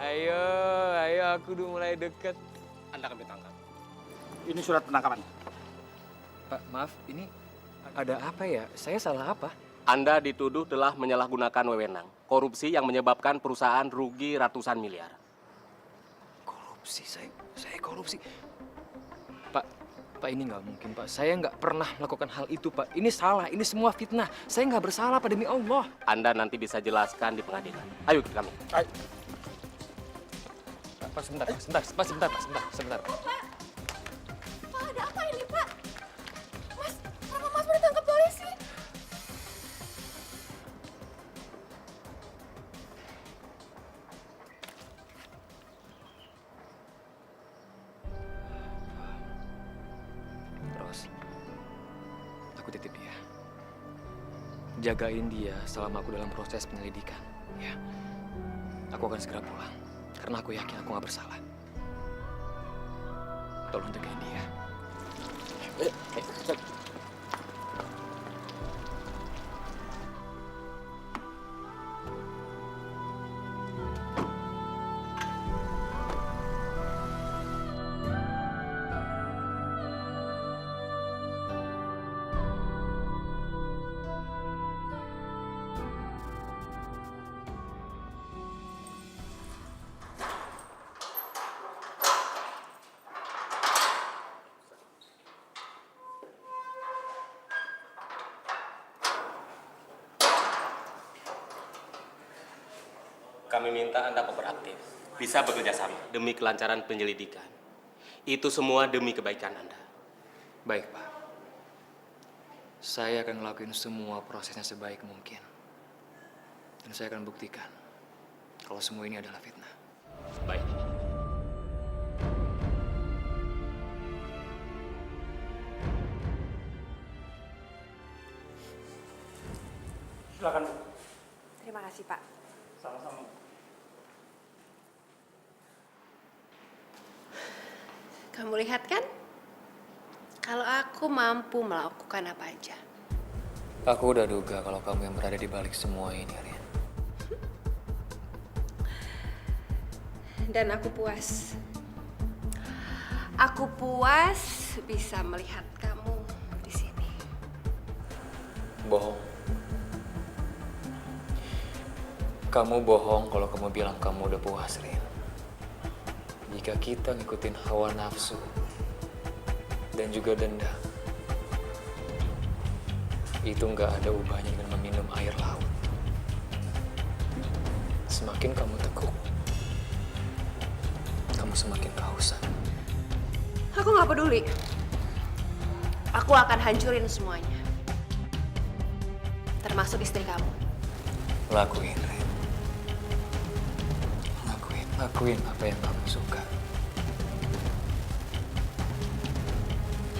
Ayo, ayo aku udah mulai deket. Anda kami tangkap. Ini surat penangkapan. Pak, maaf, ini ada apa ya? Saya salah apa? Anda dituduh telah menyalahgunakan wewenang, korupsi yang menyebabkan perusahaan rugi ratusan miliar. Korupsi, saya korupsi. Pak ini nggak mungkin Pak. Saya nggak pernah melakukan hal itu Pak. Ini salah, ini semua fitnah. Saya nggak bersalah Pak, demi Allah. Anda nanti bisa jelaskan di pengadilan. Ayo ikut kami. Pak, sebentar. Pak, ada apa ini, Pak? Mas, kenapa Mas ditangkap polisi? Ros, aku titip dia. Jagain dia selama aku dalam proses penyelidikan. Ya, aku akan segera pulang. Karena aku yakin aku nggak bersalah. Tolong jagain dia. Kami minta Anda kooperatif, bisa bekerja sama demi kelancaran penyelidikan. Itu semua demi kebaikan Anda. Baik, Pak. Saya akan ngelakuin semua prosesnya sebaik mungkin. Dan saya akan buktikan kalau semua ini adalah fitnah. Baik. Silakan, Bu. Terima kasih, Pak. Sama-sama. Kamu lihat kan? Kalau aku mampu melakukan apa aja. Aku udah duga kalau kamu yang berada di balik semua ini, Rian. Dan aku puas. Aku puas bisa melihat kamu di sini. Bohong. Kamu bohong kalau kamu bilang kamu udah puas, Rian. Jika kita ngikutin hawa nafsu dan juga dendam, itu nggak ada ubahnya dengan meminum air laut. Semakin kamu tekuk, kamu semakin kehausan. Aku nggak peduli. Aku akan hancurin semuanya. Termasuk istri kamu. Lakuin, Rian. Lakuin apa yang kamu suka.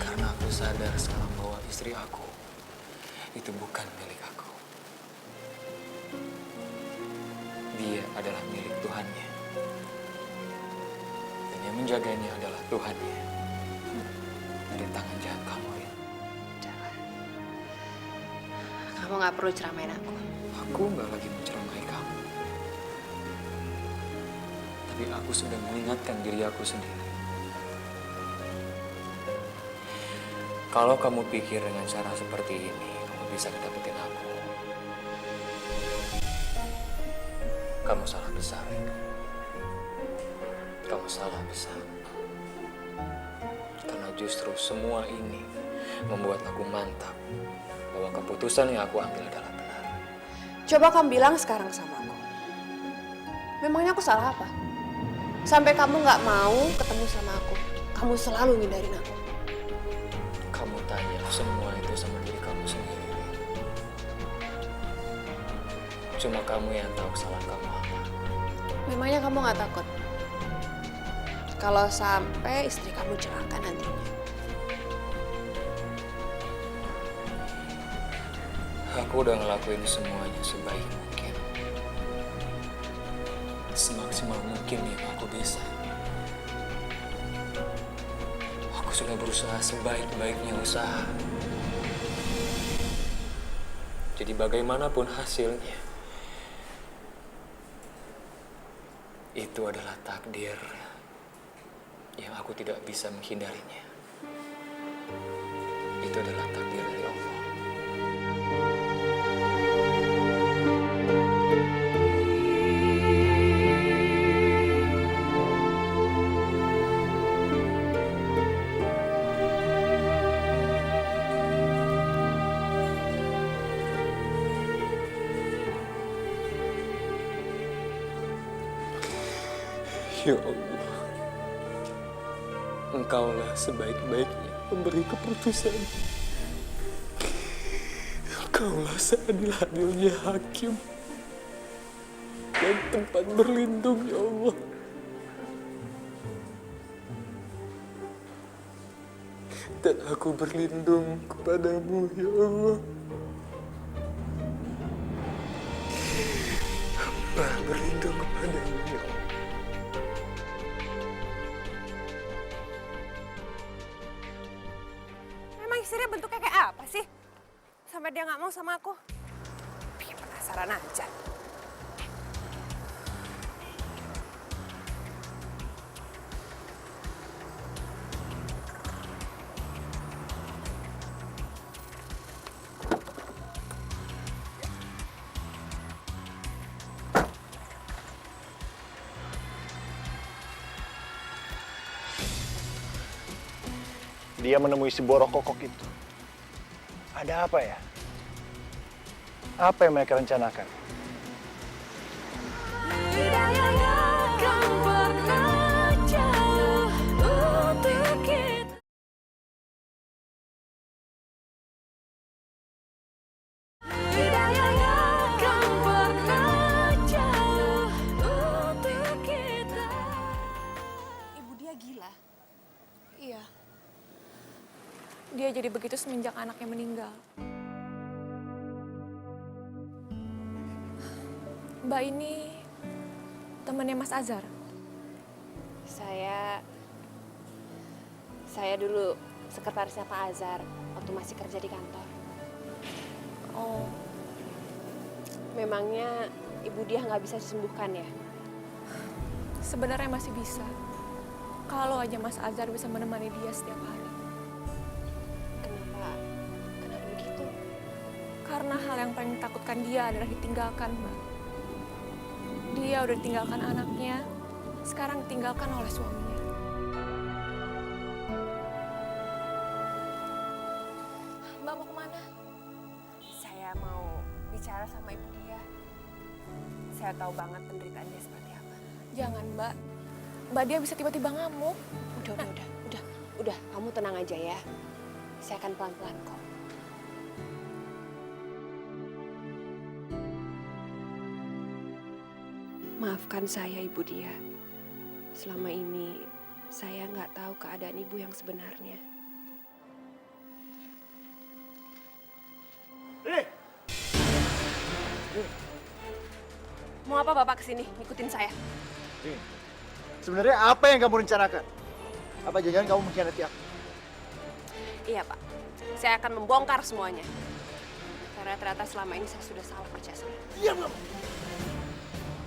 Karena aku sadar sekarang bahwa istri aku itu bukan milik aku. Dia adalah milik Tuhannya. Dan yang menjaganya adalah Tuhannya. Dari tangan jahat kamu, Rin. Jangan. Kamu nggak perlu ceramain aku. Aku nggak lagi menceramai kamu. Tapi aku sudah mengingatkan diri aku sendiri. Kalau kamu pikir dengan cara seperti ini, kamu bisa dapetin aku. Kamu salah besar, Rin. Kamu salah besar. Karena justru semua ini membuat aku mantap bahwa keputusan yang aku ambil adalah benar. Coba kamu bilang sekarang sama aku. Memangnya aku salah apa? Sampai kamu nggak mau ketemu sama aku. Kamu selalu ngindarin aku. Kamu tanya semua itu sama diri kamu sendiri. Cuma kamu yang tahu kesalahan kamu apa. Memangnya kamu nggak takut? Kalau sampai istri kamu celaka nantinya. Aku udah ngelakuin semuanya sebaik mungkin. Semaksimal mungkin yang aku bisa. Aku sudah berusaha sebaik-baiknya usaha. Jadi bagaimanapun hasilnya, itu adalah takdir yang aku tidak bisa menghindarinya. Itu adalah takdir dari Allah. Ya Allah, Engkaulah sebaik-baiknya memberi keputusan. Engkaulah seadil-adilnya hakim dan tempat berlindung, ya Allah. Dan aku berlindung kepadamu, ya Allah. Hamba berlindung kepadamu, ya Allah. Emang istrinya bentuknya kayak apa sih? Sampai dia nggak mau sama aku. Bikin penasaran aja. Dia menemui si borok kokok itu. Ada apa ya? Apa yang mereka rencanakan? Tidak akan pernah jauh untuk dia jadi begitu semenjak anaknya meninggal. Mbak ini temannya Mas Azhar. Saya dulu sekretarisnya Pak Azhar waktu masih kerja di kantor. Oh, Memangnya Ibu Diah nggak bisa disembuhkan ya? sebenarnya masih bisa. Kalau aja Mas Azhar bisa menemani dia setiap hari. Kenapa begitu? Karena hal yang paling ditakutkan dia adalah ditinggalkan, Mbak. Dia udah ditinggalkan anaknya, sekarang ditinggalkan oleh suaminya. Mbak mau kemana? Saya mau bicara sama Ibu Diah. Saya tahu banget penderitaan dia seperti apa. Jangan, Mbak. Mbak dia bisa tiba-tiba ngamuk. Udah, kamu tenang aja ya. Saya akan pelan-pelan kok. Maafkan saya, Ibu Diah. Selama ini saya nggak tahu keadaan Ibu yang sebenarnya. Mau apa Bapak kesini? Ngikutin saya. Sebenarnya apa yang kamu rencanakan? Apa jangan kamu mengkhianati aku? Iya Pak, saya akan membongkar semuanya. Karena ternyata selama ini saya sudah salah percaya sama Ibu. Diam kamu!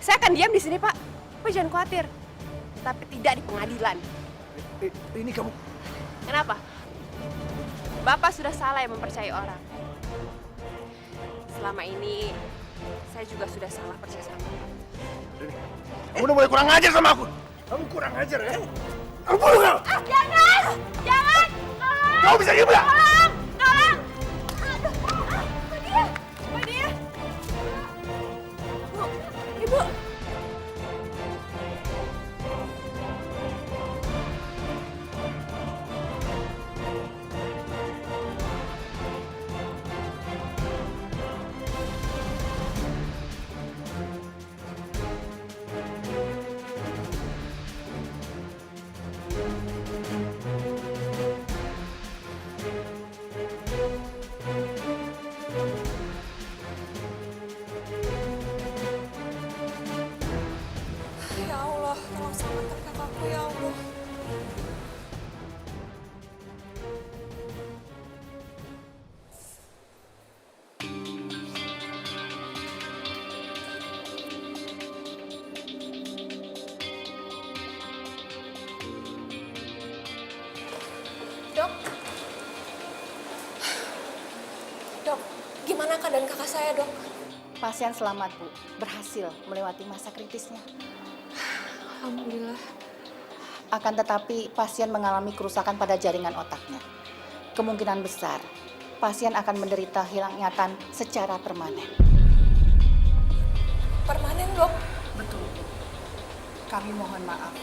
Saya akan diam di sini Pak. Bapak jangan khawatir. Tapi tidak di pengadilan. Ini kamu... Kenapa? Bapak sudah salah yang mempercayai orang. Selama ini saya juga sudah salah percaya sama Bapak. Kamu udah mulai kurang ajar sama aku. Kamu kurang ajar ya? Aku bunuh kamu. Jangan! Jangan! Tolong! Kamu bisa diam nggak? Tolong! Tolong! Aduh! Mbak Diah! Mbak Diah! Bu! Ibu! Ya Allah, tolong selamatkan kakakku ya Allah. Dok, gimana keadaan kakak saya, Dok? Pasien selamat, Bu. Berhasil melewati masa kritisnya. Alhamdulillah. Akan tetapi pasien mengalami kerusakan pada jaringan otaknya. Kemungkinan besar pasien akan menderita hilang ingatan secara permanen. Permanen, Dok? Betul. Kami mohon maaf.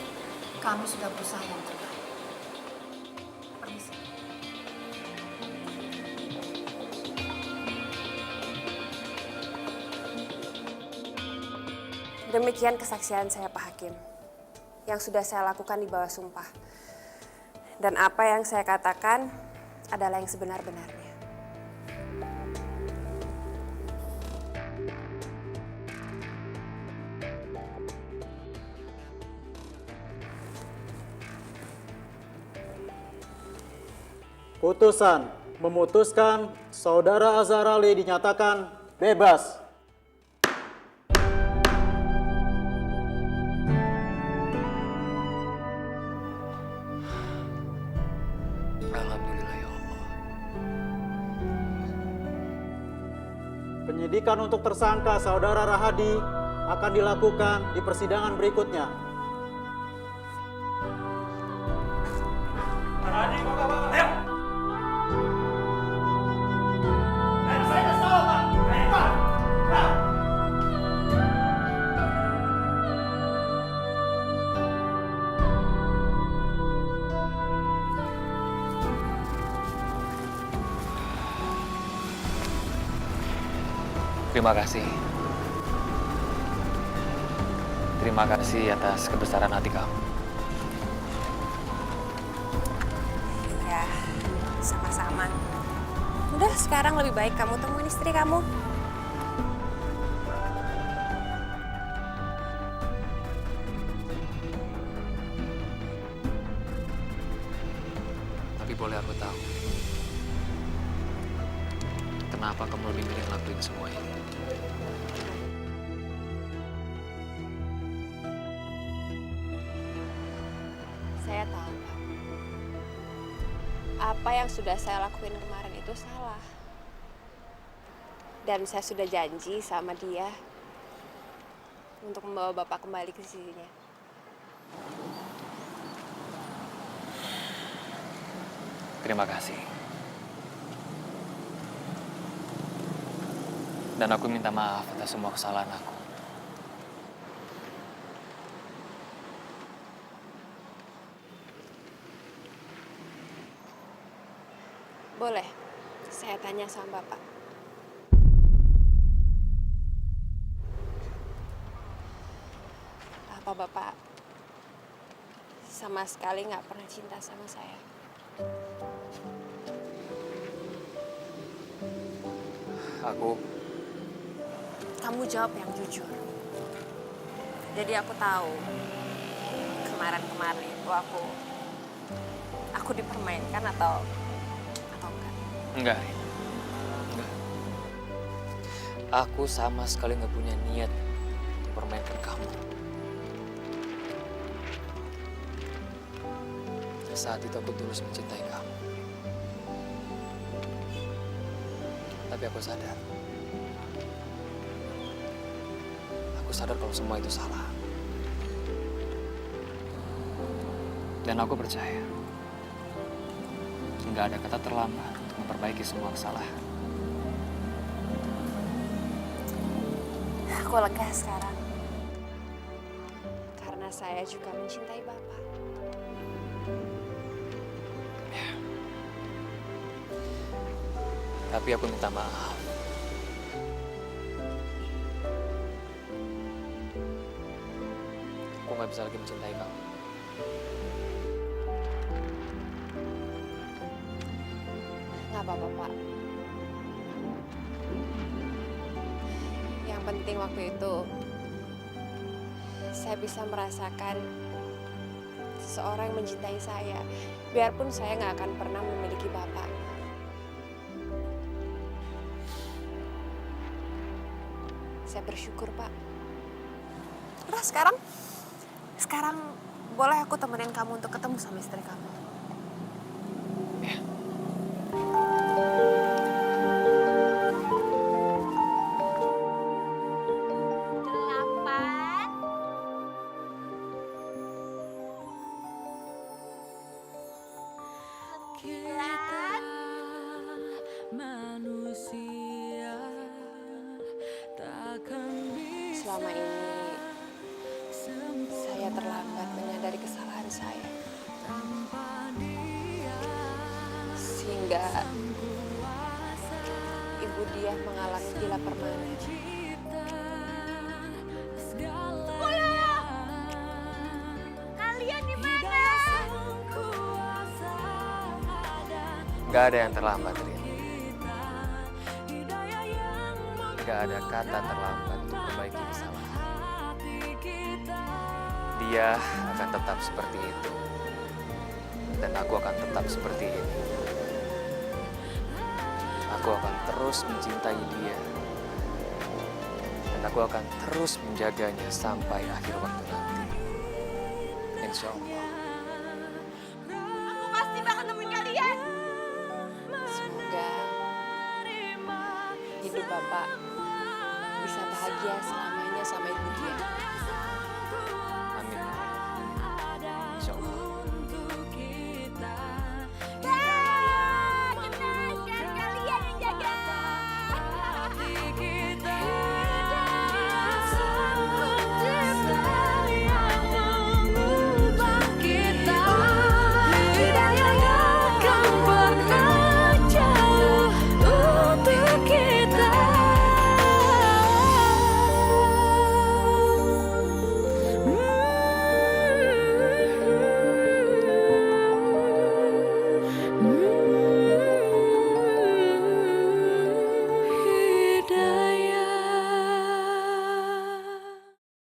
Kami sudah berusaha yang terbaik. Permisi. Demikian kesaksian saya Pak Hakim. Yang sudah saya lakukan di bawah sumpah. Dan apa yang saya katakan adalah yang sebenar-benarnya. Putusan memutuskan Saudara Azhar Ali dinyatakan bebas. Alhamdulillah ya Allah. Penyidikan untuk tersangka Saudara Rahadi akan dilakukan di persidangan berikutnya. Rahadi, ayo! Saya kasih tahu, Pak! Pak! Terima kasih. Terima kasih atas kebesaran hati kamu. Ya, sama-sama. Udah, sekarang lebih baik kamu temuin istri kamu. Tapi boleh aku tahu, kenapa kamu lebih milih ngelakuin semua ini? Saya tahu, Pak. Apa yang sudah saya lakuin kemarin itu salah. Dan saya sudah janji sama dia untuk membawa Bapak kembali ke sisinya. Terima kasih. Dan aku minta maaf atas semua kesalahan aku. Boleh, saya tanya sama Bapak. Apa Bapak sama sekali nggak pernah cinta sama saya? Kamu jawab yang jujur. Jadi aku tahu kemarin itu aku dipermainkan atau enggak? Enggak, Rin. Enggak. Aku sama sekali nggak punya niat mempermainkan kamu. Saat itu aku tulus mencintai kamu. Tapi aku sadar. Aku sadar kalau semua itu salah. Dan aku percaya, nggak ada kata terlambat untuk memperbaiki semua kesalahan. Aku lega sekarang. Karena saya juga mencintai Bapak. Tapi aku minta maaf. Aku nggak bisa lagi mencintai kamu. Nggak apa-apa, Pak. Yang penting waktu itu saya bisa merasakan seseorang yang mencintai saya. Biarpun saya nggak akan pernah memiliki Bapak. Saya bersyukur, Pak. Udah, sekarang boleh aku temenin kamu untuk ketemu sama istri kamu. Selama ini saya terlambat menyadari kesalahan saya, sehingga ibu dia mengalami gila permanen. Kalian di mana? Gak ada yang terlambat, Rin. Gak ada kata terlambat untuk memperbaiki kesalahan. Dia akan tetap seperti itu. Dan aku akan tetap seperti ini. Aku akan terus mencintai dia. Dan aku akan terus menjaganya sampai akhir waktu nanti. Insya Allah. Aku pasti bakal nemuin kalian. Semoga hidup Bapak bisa bahagia selamanya sama ibu dia.